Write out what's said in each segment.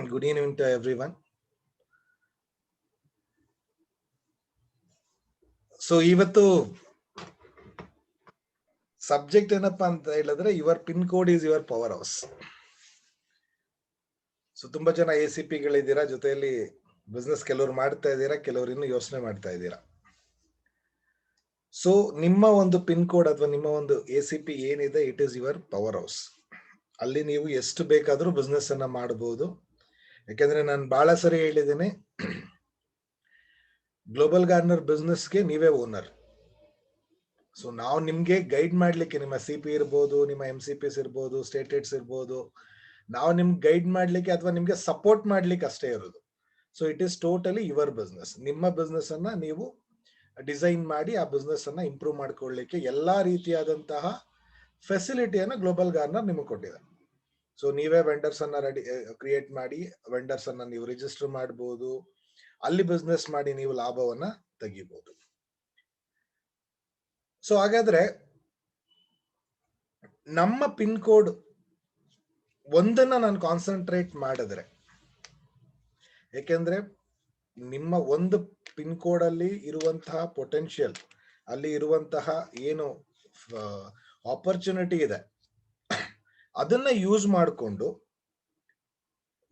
Good evening to everyone. So, ಇವತ್ತು subject ಏನಪ್ಪಾ ಅಂತ ಹೇಳಿದ್ರೆ your pin code is your power house. So ತುಂಬಾ ಜನ ACP ಗಳಿದ್ದೀರಾ, ಜೊತೆಯಲ್ಲಿ ಬಿಸ್ನೆಸ್ ಕೆಲವರು ಮಾಡ್ತಾ ಇದ್ದೀರಾ, ಕೆಲವರು ಇನ್ನು ಯೋಚನೆ ಮಾಡ್ತಾ ಇದ್ದೀರಾ. ಸೊ ನಿಮ್ಮ ಒಂದು ಪಿನ್ ಕೋಡ್ ಅಥವಾ ನಿಮ್ಮ ಒಂದು ACP ಏನಿದೆ, it is your power house. ಅಲ್ಲಿ ನೀವು ಎಷ್ಟು ಬೇಕಾದ್ರೂ ಬಿಸ್ನೆಸ್ ಅನ್ನ ಮಾಡಬಹುದು. ಯಾಕೆಂದ್ರೆ ನಾನು ಬಹಳ ಸರಿ ಹೇಳಿದ್ದೀನಿ, ಗ್ಲೋಬಲ್ ಗಾರ್ನರ್ ಬಿಸ್ನೆಸ್ಗೆ ನೀವೇ ಓನರ್. ಸೊ ನಾವು ನಿಮ್ಗೆ ಗೈಡ್ ಮಾಡ್ಲಿಕ್ಕೆ, ನಿಮ್ಮ CP ಇರ್ಬೋದು, ನಿಮ್ಮ MCPs ಇರ್ಬೋದು, ಸ್ಟೇಟ್ ಹೆಡ್ಸ್ ಇರ್ಬೋದು, ನಾವು ನಿಮ್ಗೆ ಗೈಡ್ ಮಾಡ್ಲಿಕ್ಕೆ ಅಥವಾ ನಿಮ್ಗೆ ಸಪೋರ್ಟ್ ಮಾಡ್ಲಿಕ್ಕೆ ಅಷ್ಟೇ ಇರೋದು. So it is totally your business. ನಿಮ್ಮ ಬಿಸ್ನೆಸ್ ಅನ್ನ ನೀವು ಡಿಸೈನ್ ಮಾಡಿ ಆ ಬಿಸ್ನೆಸ್ ಅನ್ನ ಇಂಪ್ರೂವ್ ಮಾಡ್ಕೊಳ್ಳಿಕ್ಕೆ ಎಲ್ಲಾ ರೀತಿಯಾದಂತಹ ಫೆಸಿಲಿಟಿಯನ್ನ ಗ್ಲೋಬಲ್ ಗಾರ್ನರ್ ನಿಮಗೆ ಕೊಟ್ಟಿದೆ. ಸೊ ನೀವೇ ವೆಂಡರ್ಸ್ ಅನ್ನ ಕ್ರಿಯೇಟ್ ಮಾಡಿ, ವೆಂಡರ್ಸ್ ಅನ್ನ ನೀವು ರಿಜಿಸ್ಟರ್ ಮಾಡಬಹುದು, ಅಲ್ಲಿ ಬಿಸ್ನೆಸ್ ಮಾಡಿ ನೀವು ಲಾಭವನ್ನ ತೆಗಿಬಹುದು. ಸೊ ಹಾಗಾದ್ರೆ ನಮ್ಮ ಪಿನ್ ಕೋಡ್ ಒಂದನ್ನ ನಾನು ಕಾನ್ಸಂಟ್ರೇಟ್ ಮಾಡಿದ್ರೆ, ಯಾಕೆಂದ್ರೆ ನಿಮ್ಮ ಒಂದು ಪಿನ್ ಕೋಡ್ ಅಲ್ಲಿ ಇರುವಂತಹ ಪೊಟೆನ್ಶಿಯಲ್, ಅಲ್ಲಿ ಇರುವಂತಹ ಏನು ಆಪರ್ಚುನಿಟಿ ಇದೆ, ಅದನ್ನ ಯೂಸ್ ಮಾಡಿಕೊಂಡು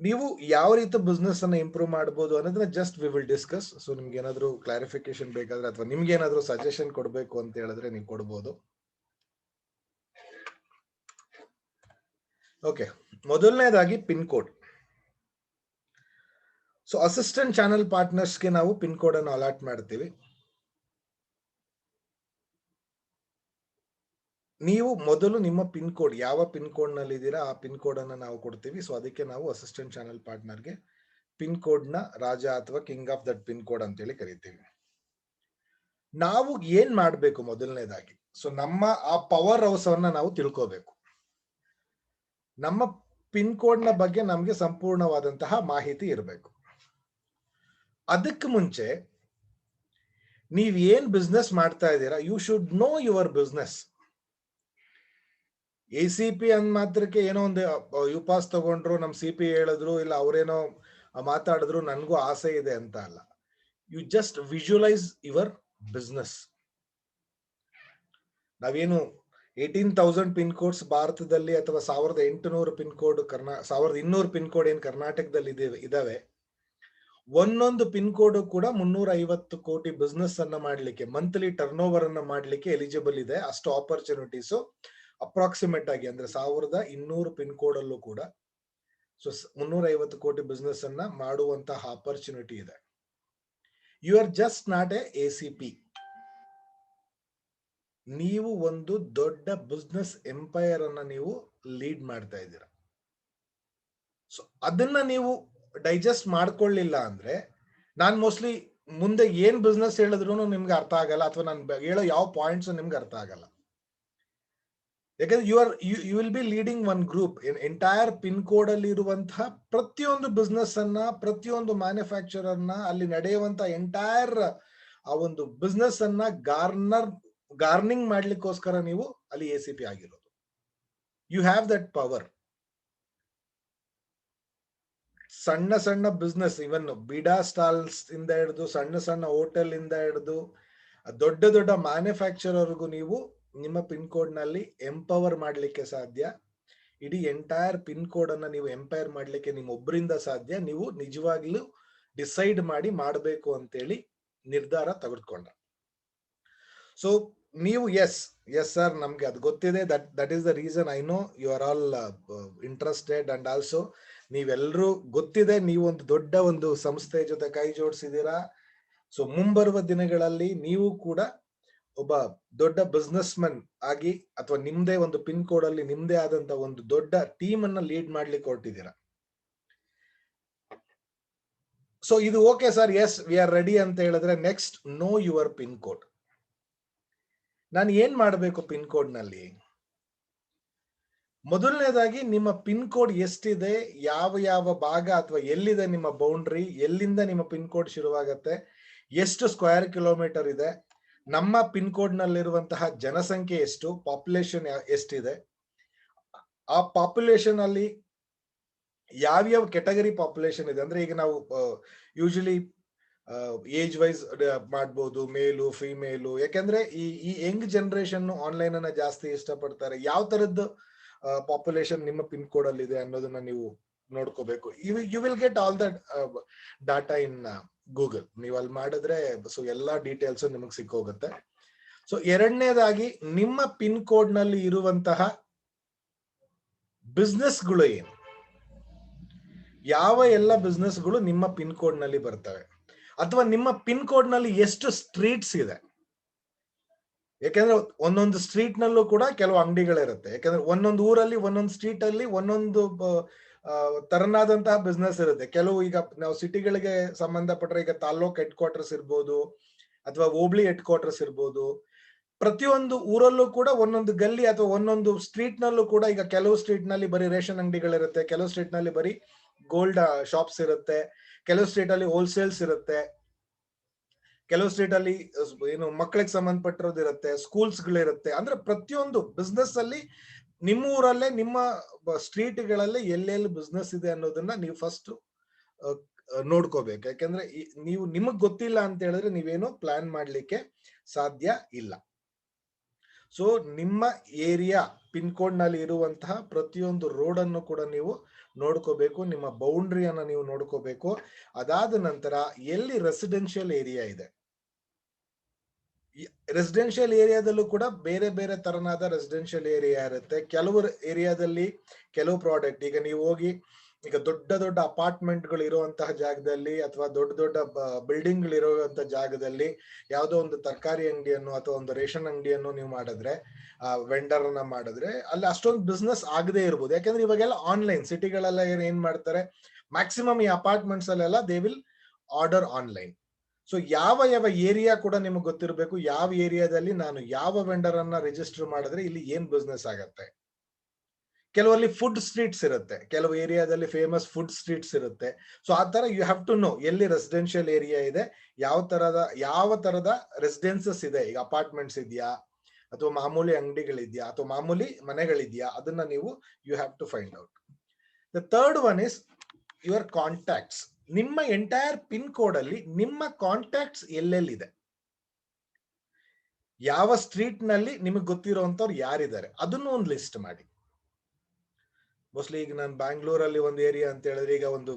ನೀವು ಯಾವ ರೀತಿ ಬಿಸ್ನೆಸ್ ಅನ್ನ ಇಂಪ್ರೂವ್ ಮಾಡಬಹುದು ಅನ್ನೋದನ್ನ just we will discuss. So ನಿಮ್ಗೆ ಏನಾದ್ರು ಕ್ಲಾರಿಫಿಕೇಶನ್ ಬೇಕಾದ್ರೆ ಅಥವಾ ನಿಮ್ಗೆ ಏನಾದ್ರು ಸಜೆಷನ್ ಕೊಡಬೇಕು ಅಂತ ಹೇಳಿದ್ರೆ ನೀವು ಕೊಡ್ಬೋದು. ಓಕೆ, ಮೊದಲನೇದಾಗಿ pin code. So assistant channel ಪಾರ್ಟ್ನರ್ಸ್ಗೆ ನಾವು ಪಿನ್ ಕೋಡ್ ಅನ್ನು ಅಲಾಟ್ ಮಾಡ್ತೀವಿ. ನೀವು ಮೊದಲು ನಿಮ್ಮ ಪಿನ್ ಕೋಡ್, ಯಾವ ಪಿನ್ ಕೋಡ್ ನಲ್ಲಿ ಇದ್ದೀರಾ ಆ ಪಿನ್ ಕೋಡ್ ಅನ್ನ ನಾವು ಕೊಡ್ತೀವಿ. ಸೊ ಅದಕ್ಕೆ ನಾವು ಅಸಿಸ್ಟೆಂಟ್ ಚಾನೆಲ್ ಪಾರ್ಟ್ನರ್ಗೆ ಪಿನ್ ಕೋಡ್ ನ ರಾಜ ಅಥವಾ king of that pin code ಅಂತೇಳಿ ಕರಿತೀವಿ. ನಾವು ಏನ್ ಮಾಡ್ಬೇಕು ಮೊದಲನೇದಾಗಿ, ಸೊ ನಮ್ಮ ಆ ಪವರ್ ಹೌಸ್ ಅನ್ನ ನಾವು ತಿಳ್ಕೋಬೇಕು. ನಮ್ಮ ಪಿನ್ ಕೋಡ್ ನ ಬಗ್ಗೆ ನಮ್ಗೆ ಸಂಪೂರ್ಣವಾದಂತಹ ಮಾಹಿತಿ ಇರಬೇಕು. ಅದಕ್ಕೆ ಮುಂಚೆ ನೀವ್ ಏನ್ ಬಿಸ್ನೆಸ್ ಮಾಡ್ತಾ ಇದ್ದೀರಾ, you should know your business. ACP ಅಂದ್ ಮಾತ್ರಕ್ಕೆ ಏನೋ ಒಂದು UPass ತಗೊಂಡ್ರು, ನಮ್ CP ಹೇಳಿದ್ರು, ಇಲ್ಲ ಅವರೇನೋ ಮಾತಾಡಿದ್ರು, ನನ್ಗೂ ಆಸೆ ಇದೆ ಅಂತ ಅಲ್ಲ. You just visualise your business. ನಾವೇನು 18,000 ಪಿನ್ ಕೋಡ್ಸ್ ಭಾರತದಲ್ಲಿ ಅಥವಾ 1,800 ಪಿನ್ ಕೋಡ್ 1,200 ಪಿನ್ ಕೋಡ್ ಏನ್ ಕರ್ನಾಟಕದಲ್ಲಿ ಇದಾವೆ, ಒಂದೊಂದು ಪಿನ್ ಕೋಡ್ ಕೂಡ 350 ಕೋಟಿ ಬಿಸ್ನೆಸ್ ಅನ್ನ ಮಾಡ್ಲಿಕ್ಕೆ, ಮಂತ್ಲಿ ಟರ್ನ್ ಓವರ್ ಅನ್ನ ಮಾಡ್ಲಿಕ್ಕೆ ಎಲಿಜಿಬಲ್ ಇದೆ. ಅಷ್ಟು ಆಪರ್ಚುನಿಟೀಸ್ ಅಪ್ರಾಕ್ಸಿಮೇಟ್ ಆಗಿ, ಅಂದ್ರೆ 1,200 ಪಿನ್ ಕೋಡ್ ಅಲ್ಲೂ ಕೂಡ ಸೊ 350 ಕೋಟಿ ಬಿಸ್ನೆಸ್ ಅನ್ನ ಮಾಡುವಂತಹ ಆಪರ್ಚುನಿಟಿ ಇದೆ. You are just not a ACP. ನೀವು ಒಂದು ದೊಡ್ಡ ಬಿಸ್ನೆಸ್ ಎಂಪೈರ್ ಅನ್ನ ನೀವು ಲೀಡ್ ಮಾಡ್ತಾ ಇದ್ದೀರಾ. ಸೊ ಅದನ್ನ ನೀವು ಡೈಜೆಸ್ಟ್ ಮಾಡ್ಕೊಳ್ಳಿಲ್ಲ ಅಂದ್ರೆ, ನಾನ್ ಮೋಸ್ಟ್ಲಿ ಮುಂದೆ ಏನ್ ಬಿಸ್ನೆಸ್ ಹೇಳಿದ್ರು ನಿಮ್ಗೆ ಅರ್ಥ ಆಗಲ್ಲ, ಅಥವಾ ನಾನು ಹೇಳೋ ಯಾವ ಪಾಯಿಂಟ್ಸ್ ನಿಮ್ಗೆ ಅರ್ಥ ಆಗಲ್ಲ. ಯಾಕಂದ್ರೆ you will be leading one group. Entire pin code ಅಲ್ಲಿ ಇರುವಂತಹ ಪ್ರತಿಯೊಂದು ಬಿಸ್ನೆಸ್ ಅನ್ನ, ಪ್ರತಿಯೊಂದು ಮ್ಯಾನುಫ್ಯಾಕ್ಚರರ್ ನ, ಅಲ್ಲಿ ನಡೆಯುವಂತ ಎಂಟೈರ್ ಆ ಒಂದು ಬಿಸ್ನೆಸ್ ಅನ್ನ ಗಾರ್ನಿಂಗ್ ಮಾಡ್ಲಿಕ್ಕೋಸ್ಕರ ನೀವು ಅಲ್ಲಿ ACP ಆಗಿರೋದು. You have that power. ಸಣ್ಣ ಸಣ್ಣ ಬಿಸ್ನೆಸ್, ಇವನ್ ಬಿಡಾ ಸ್ಟಾಲ್ಸ್ ಇಂದ ಹಿಡಿದು, ಸಣ್ಣ ಸಣ್ಣ ಹೋಟೆಲ್ ಇಂದ ಹಿಡಿದು, ದೊಡ್ಡ ದೊಡ್ಡ ಮ್ಯಾನುಫ್ಯಾಕ್ಚರರ್ಗೂ ನೀವು ನಿಮ್ಮ ಪಿನ್ ಕೋಡ್ ನಲ್ಲಿ ಎಂಪವರ್ ಮಾಡ್ಲಿಕ್ಕೆ ಸಾಧ್ಯ. ಇಡೀ ಎಂಟೈರ್ ಪಿನ್ ಕೋಡ್ ಅನ್ನ ನೀವು ಎಂಪೈರ್ ಮಾಡ್ಲಿಕ್ಕೆ ನಿಮ್ಮ ಒಬ್ಬರಿಂದ ಸಾಧ್ಯ. ನೀವು ನಿಜವಾಗ್ಲೂ ಡಿಸೈಡ್ ಮಾಡಿ ಮಾಡಬೇಕು ಅಂತೇಳಿ ನಿರ್ಧಾರ ತೆಗೆದುಕೊಂಡ. ಸೊ ನೀವು ಎಸ್ ಸರ್, ನಮ್ಗೆ ಅದು ಗೊತ್ತಿದೆ, that is the reason I know you are all interested. And also ನೀವೆಲ್ಲರೂ ಗೊತ್ತಿದೆ, ನೀವು ಒಂದು ದೊಡ್ಡ ಒಂದು ಸಂಸ್ಥೆ ಜೊತೆ ಕೈ ಜೋಡಿಸಿದ್ದೀರಾ. ಸೊ ಮುಂಬರುವ ದಿನಗಳಲ್ಲಿ ನೀವು ಕೂಡ ಒಬ್ಬ ದೊಡ್ಡ ಬಿಸ್ನೆಸ್ ಮನ್ ಆಗಿ, ಅಥವಾ ನಿಮ್ದೇ ಒಂದು ಪಿನ್ ಕೋಡ್ ಅಲ್ಲಿ ನಿಮ್ದೇ ಆದಂತ ಒಂದು ದೊಡ್ಡ ಟೀಮ್ ಅನ್ನ ಲೀಡ್ ಮಾಡ್ಲಿಕ್ಕೆ ಹೊರಟಿದ್ದೀರಾ. ಸೊ ಇದು okay sir, yes we are ready ಅಂತ ಹೇಳಿದ್ರೆ, next know your pin code. ನಾನು ಏನ್ ಮಾಡಬೇಕು ಪಿನ್ ಕೋಡ್ ನಲ್ಲಿ? ಮೊದಲನೇದಾಗಿ ನಿಮ್ಮ ಪಿನ್ ಕೋಡ್ ಎಷ್ಟಿದೆ, ಯಾವ ಭಾಗ ಅಥವಾ ಎಲ್ಲಿದೆ ನಿಮ್ಮ ಬೌಂಡ್ರಿ, ಎಲ್ಲಿಂದ ನಿಮ್ಮ ಪಿನ್ ಕೋಡ್ ಶುರುವಾಗತ್ತೆ, ಎಷ್ಟು ಸ್ಕ್ವೇರ್ ಕಿಲೋಮೀಟರ್ ಇದೆ, ನಮ್ಮ ಪಿನ್ ಕೋಡ್ ನಲ್ಲಿರುವಂತಹ ಜನಸಂಖ್ಯೆ ಎಷ್ಟು, ಪಾಪ್ಯುಲೇಷನ್ ಎಷ್ಟಿದೆ, ಆ ಪಾಪ್ಯುಲೇಷನ್ ಅಲ್ಲಿ ಯಾವ್ಯಾವ ಕೆಟಗರಿ ಪಾಪ್ಯುಲೇಷನ್ ಇದೆ ಅಂದ್ರೆ, ಈಗ ನಾವು ಯೂಶಲಿ ಏಜ್ ವೈಸ್ ಮಾಡ್ಬೋದು, ಮೇಲು ಫಿಮೇಲು. ಯಾಕಂದ್ರೆ ಈ ಯಂಗ್ ಜನರೇಷನ್ ಆನ್ಲೈನ್ ಅನ್ನ ಜಾಸ್ತಿ ಇಷ್ಟಪಡ್ತಾರೆ. ಯಾವ ತರದ್ದು ಪಾಪ್ಯುಲೇಷನ್ ನಿಮ್ಮ ಪಿನ್ ಕೋಡ್ ಅಲ್ಲಿ ಇದೆ ಅನ್ನೋದನ್ನ ನೀವು ನೋಡ್ಕೋಬೇಕು. You will get all that data in Google. ನೀವು ಅಲ್ಲಿ ಮಾಡಿದ್ರೆ ಸೊ ಎಲ್ಲಾ ಡೀಟೇಲ್ಸ್ ನಿಮಗೆ ಸಿಕ್ಕೋಗುತ್ತೆ. ಸೊ ಎರಡನೇದಾಗಿ, ನಿಮ್ಮ ಪಿನ್ ಕೋಡ್ ನಲ್ಲಿ ಇರುವಂತಹ ಬಿಸ್ನೆಸ್ಗಳು ಏನು, ಯಾವ ಎಲ್ಲ ಬಿಸ್ನೆಸ್ಗಳು ನಿಮ್ಮ ಪಿನ್ ಕೋಡ್ ನಲ್ಲಿ ಬರ್ತವೆ, ಅಥವಾ ನಿಮ್ಮ ಪಿನ್ ಕೋಡ್ ನಲ್ಲಿ ಎಷ್ಟು ಸ್ಟ್ರೀಟ್ಸ್ ಇದೆ. ಯಾಕಂದ್ರೆ ಒಂದೊಂದು ಸ್ಟ್ರೀಟ್ ನಲ್ಲೂ ಕೂಡ ಕೆಲವು ಅಂಗಡಿಗಳಿರುತ್ತೆ. ಯಾಕಂದ್ರೆ ಒಂದೊಂದು ಊರಲ್ಲಿ ಒಂದೊಂದು ಸ್ಟ್ರೀಟ್ ಅಲ್ಲಿ ಒಂದೊಂದು ತರನಾದಂತಹ ಬಿಸ್ನೆಸ್ ಇರುತ್ತೆ. ಕೆಲವು ಈಗ ನಾವು ಸಿಟಿಗಳಿಗೆ ಸಂಬಂಧಪಟ್ಟರೆ, ಈಗ ತಾಲ್ಲೂಕ್ ಹೆಡ್ ಕ್ವಾರ್ಟರ್ಸ್ ಇರ್ಬೋದು, ಅಥವಾ ಹೋಬ್ಳಿ ಹೆಡ್ ಕ್ವಾರ್ಟರ್ಸ್ ಇರ್ಬೋದು. ಪ್ರತಿಯೊಂದು ಊರಲ್ಲೂ ಕೂಡ ಒಂದೊಂದು ಗಲ್ಲಿ ಅಥವಾ ಒಂದೊಂದು ಸ್ಟ್ರೀಟ್ ನಲ್ಲೂ ಕೂಡ, ಈಗ ಕೆಲವು ಸ್ಟ್ರೀಟ್ ನಲ್ಲಿ ಬರೀ ರೇಷನ್ ಅಂಗಡಿಗಳಿರುತ್ತೆ, ಕೆಲವು ಸ್ಟ್ರೀಟ್ ನಲ್ಲಿ ಬರೀ ಗೋಲ್ಡ್ ಶಾಪ್ಸ್ ಇರುತ್ತೆ, ಕೆಲವು ಸ್ಟ್ರೀಟ್ ಅಲ್ಲಿ ಹೋಲ್ಸೇಲ್ಸ್ ಇರುತ್ತೆ, ಕೆಲವು ಸ್ಟ್ರೀಟ್ ಅಲ್ಲಿ ಏನು ಮಕ್ಕಳಿಗೆ ಸಂಬಂಧಪಟ್ಟಿರೋದು ಇರುತ್ತೆ, ಸ್ಕೂಲ್ಸ್ ಗಳಿರುತ್ತೆ. ಅಂದ್ರೆ ಪ್ರತಿಯೊಂದು ಬಿಸ್ನೆಸ್ ಅಲ್ಲಿ ನಿಮ್ಮ ಊರಲ್ಲೇ, ನಿಮ್ಮ ಸ್ಟ್ರೀಟ್ಗಳಲ್ಲಿ ಎಲ್ಲೆಲ್ಲಿ ಬಿಸ್ನೆಸ್ ಇದೆ ಅನ್ನೋದನ್ನ ನೀವು ಫಸ್ಟ್ ನೋಡ್ಕೋಬೇಕು. ಯಾಕಂದ್ರೆ ನೀವು ನಿಮಗ್ ಗೊತ್ತಿಲ್ಲ ಅಂತ ಹೇಳಿದ್ರೆ ನೀವೇನು ಪ್ಲಾನ್ ಮಾಡ್ಲಿಕ್ಕೆ ಸಾಧ್ಯ ಇಲ್ಲ. ಸೊ ನಿಮ್ಮ ಏರಿಯಾ ಪಿನ್ ಕೋಡ್ ನಲ್ಲಿ ಇರುವಂತಹ ಪ್ರತಿಯೊಂದು ರೋಡ್ ಅನ್ನು ಕೂಡ ನೀವು ನೋಡ್ಕೋಬೇಕು, ನಿಮ್ಮ ಬೌಂಡ್ರಿಯನ್ನ ನೀವು ನೋಡ್ಕೋಬೇಕು. ಅದಾದ ನಂತರ ಎಲ್ಲಿ ರೆಸಿಡೆನ್ಷಿಯಲ್ ಏರಿಯಾ ಇದೆ, ರೆಸಿಡೆನ್ಷಿಯಲ್ ಏರಿಯಾದಲ್ಲೂ ಕೂಡ ಬೇರೆ ಬೇರೆ ತರನಾದ ರೆಸಿಡೆನ್ಷಿಯಲ್ ಏರಿಯಾ ಇರುತ್ತೆ. ಕೆಲವು ಏರಿಯಾದಲ್ಲಿ ಕೆಲವು ಪ್ರಾಡಕ್ಟ್, ಈಗ ನೀವು ಹೋಗಿ ಈಗ ದೊಡ್ಡ ದೊಡ್ಡ ಅಪಾರ್ಟ್ಮೆಂಟ್ಗಳು ಇರುವಂತಹ ಜಾಗದಲ್ಲಿ ಅಥವಾ ದೊಡ್ಡ ದೊಡ್ಡ ಬಿಲ್ಡಿಂಗ್ ಇರುವಂತಹ ಜಾಗದಲ್ಲಿ ಯಾವುದೋ ಒಂದು ತರಕಾರಿ ಅಂಗಡಿಯನ್ನು ಅಥವಾ ಒಂದು ರೇಷನ್ ಅಂಗಡಿಯನ್ನು ನೀವು ಮಾಡಿದ್ರೆ, ವೆಂಡರ್ ಅನ್ನ ಮಾಡಿದ್ರೆ, ಅಲ್ಲಿ ಅಷ್ಟೊಂದು ಬಿಸ್ನೆಸ್ ಆಗದೆ ಇರ್ಬೋದು. ಯಾಕಂದ್ರೆ ಇವಾಗೆಲ್ಲ ಆನ್ಲೈನ್ ಸಿಟಿಗಳೆಲ್ಲ ಏನ್ ಮಾಡ್ತಾರೆ, ಮ್ಯಾಕ್ಸಿಮಮ್ ಈ ಅಪಾರ್ಟ್ಮೆಂಟ್ಸ್ ಅಲ್ಲೆಲ್ಲ they will order online. So ಯಾವ ಯಾವ ಏರಿಯಾ ಕೂಡ ನಿಮಗೆ ಗೊತ್ತಿರಬೇಕು, ಯಾವ ಏರಿಯಾದಲ್ಲಿ ನಾನು ಯಾವ ವೆಂಡರ್ ಅನ್ನ ರಿಜಿಸ್ಟರ್ ಮಾಡಿದ್ರೆ ಇಲ್ಲಿ ಏನ್ ಬಿಸ್ನೆಸ್ ಆಗತ್ತೆ. ಕೆಲವಲ್ಲಿ ಫುಡ್ ಸ್ಟ್ರೀಟ್ಸ್ ಇರುತ್ತೆ, ಕೆಲವು ಏರಿಯಾದಲ್ಲಿ ಫೇಮಸ್ ಫುಡ್ ಸ್ಟ್ರೀಟ್ಸ್ ಇರುತ್ತೆ. ಸೊ ಆ ತರ ಯು ಹ್ಯಾವ್ ಟು ನೋ ಎಲ್ಲಿ ರೆಸಿಡೆನ್ಷಿಯಲ್ ಏರಿಯಾ ಇದೆ, ಯಾವ ತರದ ರೆಸಿಡೆನ್ಸಸ್ ಇದೆ. ಈಗ ಅಪಾರ್ಟ್ಮೆಂಟ್ಸ್ ಇದೆಯಾ, ಅಥವಾ ಮಾಮೂಲಿ ಅಂಗಡಿಗಳಿದ್ಯಾ, ಅಥವಾ ಮಾಮೂಲಿ ಮನೆಗಳಿದ್ಯಾ, ಅದನ್ನ ನೀವು you have to find out. The third one is your contacts. ನಿಮ್ಮ ಎಂಟೈರ್ ಪಿನ್ ಕೋಡ್ ಅಲ್ಲಿ ನಿಮ್ಮ ಕಾಂಟ್ಯಾಕ್ಟ್ಸ್ ಎಲ್ಲೆಲ್ಲಿದೆ, ಯಾವ ಸ್ಟ್ರೀಟ್ ನಲ್ಲಿ ನಿಮಗೆ ಗೊತ್ತಿರುವಂತವ್ರು ಯಾರಿದ್ದಾರೆ ಅದನ್ನು ಒಂದು ಲಿಸ್ಟ್ ಮಾಡಿ. ಮೋಸ್ಟ್ಲಿ ಈಗ ನಾನು ಬ್ಯಾಂಗ್ಳೂರಲ್ಲಿ ಒಂದು ಏರಿಯಾ ಅಂತ ಹೇಳಿದ್ರೆ, ಈಗ ಒಂದು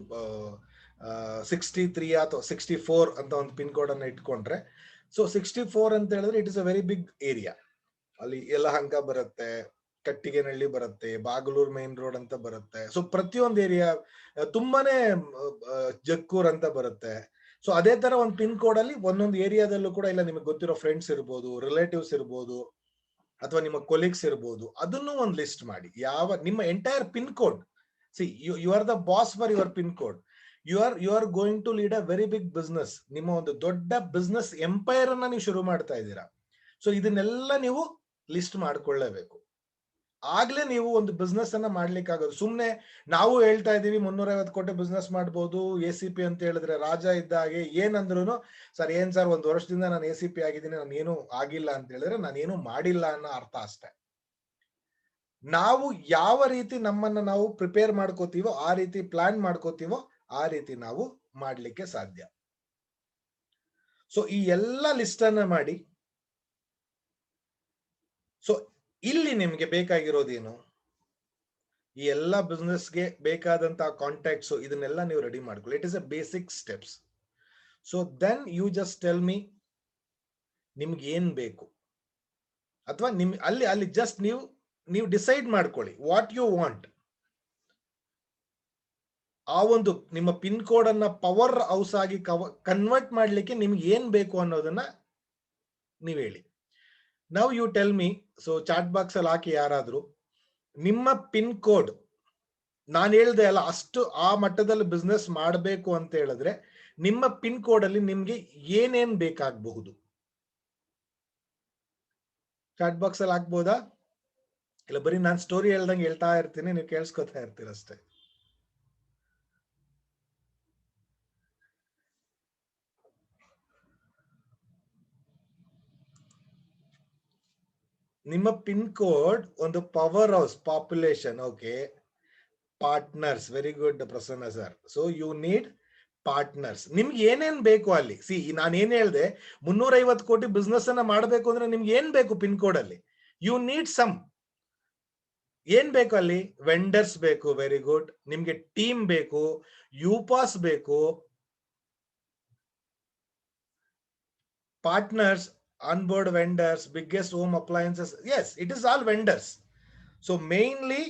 63 ಅಥವಾ 64 ಅಂತ ಒಂದು ಪಿನ್ ಕೋಡ್ ಅನ್ನ ಇಟ್ಕೊಂಡ್ರೆ, ಸೊ 64 ಅಂತ ಹೇಳಿದ್ರೆ it is a very big area. ಅಲ್ಲಿ ಯಲಹಂಕ ಬರುತ್ತೆ, ಕಟ್ಟಿಗೆನಹಳ್ಳಿ ಬರುತ್ತೆ, ಬಾಗಲೂರು ಮೇನ್ ರೋಡ್ ಅಂತ ಬರುತ್ತೆ. ಸೊ ಪ್ರತಿಯೊಂದು ಏರಿಯಾ ತುಂಬಾನೇ, ಜಕ್ಕೂರ್ ಅಂತ ಬರುತ್ತೆ. ಸೊ ಅದೇ ತರ ಒಂದು ಪಿನ್ ಕೋಡ್ ಅಲ್ಲಿ ಒಂದೊಂದು ಏರಿಯಾದಲ್ಲೂ ಕೂಡ ಇಲ್ಲ ನಿಮಗೆ ಗೊತ್ತಿರೋ ಫ್ರೆಂಡ್ಸ್ ಇರ್ಬೋದು, ರಿಲೇಟಿವ್ಸ್ ಇರ್ಬೋದು, ಅಥವಾ ನಿಮ್ಮ ಕೊಲೀಗ್ಸ್ ಇರ್ಬೋದು, ಅದನ್ನು ಒಂದು ಲಿಸ್ಟ್ ಮಾಡಿ. ಯಾವ ನಿಮ್ಮ entire pin code, see you are the boss for your pin code. You are going to lead a very big business. ನಿಮ್ಮ ಒಂದು ದೊಡ್ಡ ಬಿಸ್ನೆಸ್ ಎಂಪೈರ್ ಅನ್ನ ನೀವು ಶುರು ಮಾಡ್ತಾ ಇದ್ದೀರಾ. ಸೊ ಇದನ್ನೆಲ್ಲ ನೀವು ಲಿಸ್ಟ್ ಮಾಡ್ಕೊಳ್ಳೇಬೇಕು. ಆಗ್ಲೇ ನೀವು ಒಂದು ಬಿಸ್ನೆಸ್ ಅನ್ನ ಮಾಡ್ಲಿಕ್ಕೆ ಆಗೋದು. ಸುಮ್ನೆ ನಾವು ಹೇಳ್ತಾ ಇದೀವಿ 350 ಕೋಟಿ ಬಿಸ್ನೆಸ್ ಮಾಡ್ಬೋದು ACP ಅಂತ ಹೇಳಿದ್ರೆ, ರಾಜ ಇದ್ದ ಹಾಗೆ ಏನಂದ್ರು ಸರ್, ಏನ್ ಸರ್ 1 ವರ್ಷದಿಂದ ನಾನು ACP ಆಗಿದ್ದೀನಿ, ನಾನು ಏನು ಆಗಿಲ್ಲ ಅಂತ ಹೇಳಿದ್ರೆ ನಾನೇನು ಮಾಡಿಲ್ಲ ಅನ್ನೋ ಅರ್ಥ ಅಷ್ಟೇ. ನಾವು ಯಾವ ರೀತಿ ನಮ್ಮನ್ನ ನಾವು ಪ್ರಿಪೇರ್ ಮಾಡ್ಕೋತೀವೋ, ಆ ರೀತಿ ಪ್ಲಾನ್ ಮಾಡ್ಕೋತೀವೋ, ಆ ರೀತಿ ನಾವು ಮಾಡ್ಲಿಕ್ಕೆ ಸಾಧ್ಯ. ಸೊ ಈ ಎಲ್ಲ ಲಿಸ್ಟ್ ಅನ್ನ ಮಾಡಿ. ಸೊ ಇಲ್ಲಿ ನಿಮ್ಗೆ ಬೇಕಾಗಿರೋದೇನು, ಈ ಎಲ್ಲ ಬಿಸ್ನೆಸ್ಗೆ ಬೇಕಾದಂತಹ ಕಾಂಟ್ಯಾಕ್ಟ್ಸ್, ಇದನ್ನೆಲ್ಲ ನೀವು ರೆಡಿ ಮಾಡ್ಕೊಳ್ಳಿ. It is a basic steps. So then you just tell me ನಿಮ್ಗೆ ಏನ್ ಬೇಕು, ಅಥವಾ ಅಲ್ಲಿ ಜಸ್ಟ್ ನೀವು ಡಿಸೈಡ್ ಮಾಡ್ಕೊಳ್ಳಿ ವಾಟ್ ಯು ವಾಂಟ್. ಆ ಒಂದು ನಿಮ್ಮ ಪಿನ್ ಕೋಡ್ ಅನ್ನ ಪವರ್ ಹೌಸ್ ಆಗಿ ಕನ್ವರ್ಟ್ ಮಾಡ್ಲಿಕ್ಕೆ ನಿಮ್ಗೆ ಏನ್ ಬೇಕು ಅನ್ನೋದನ್ನ ನೀವ್ ಹೇಳಿ. Now you tell me. So chat box ಅಲ್ಲಿ ಹಾಕಿ ಯಾರಾದ್ರೂ ನಿಮ್ಮ ಪಿನ್ ಕೋಡ್, ನಾನು ಹೇಳ್ದೆ ಅಲ್ಲ, ಅಷ್ಟು ಆ ಮಟ್ಟದಲ್ಲಿ ಬಿಸ್ನೆಸ್ ಮಾಡಬೇಕು ಅಂತ ಹೇಳಿದ್ರೆ ನಿಮ್ಮ ಪಿನ್ ಕೋಡ್ ಅಲ್ಲಿ ನಿಮ್ಗೆ ಏನೇನ್ ಬೇಕಾಗಬಹುದು ಚಾಟ್ ಬಾಕ್ಸ್ ಅಲ್ಲಿ ಹಾಕ್ಬೋದಾ? ಇಲ್ಲ ಬರೀ ನಾನು ಸ್ಟೋರಿ ಹೇಳ್ದಂಗೆ ಹೇಳ್ತಾ ಇರ್ತೀನಿ, ನೀವು ಕೇಳಿಸ್ಕೊತಾ ಇರ್ತೀರಷ್ಟೇ. ನಿಮ್ಮ ಪಿನ್ ಕೋಡ್ ಒಂದು powerhouse population. Okay, partners. Very good Prasanna sir. So you need partners. ನಿಮ್ಗೆ ಏನೇನ್ ಬೇಕು ಅಲ್ಲಿ, ಸಿ ನಾನು ಏನ್ ಹೇಳ್ದೆ, 350 ಕೋಟಿ ಬಿಸ್ನೆಸ್ ಅನ್ನ ಮಾಡಬೇಕು ಅಂದ್ರೆ ನಿಮ್ಗೆ ಏನ್ ಬೇಕು ಪಿನ್ ಕೋಡ್ ಅಲ್ಲಿ? You need some. ಏನ್ ಬೇಕು ಅಲ್ಲಿ? ವೆಂಡರ್ಸ್ ಬೇಕು. Very good. ನಿಮ್ಗೆ ಟೀಮ್ ಬೇಕು, ಯುಪಾಸ್ ಬೇಕು, partners, onboard vendors, biggest home appliances. Yes, it is all vendors. So mainly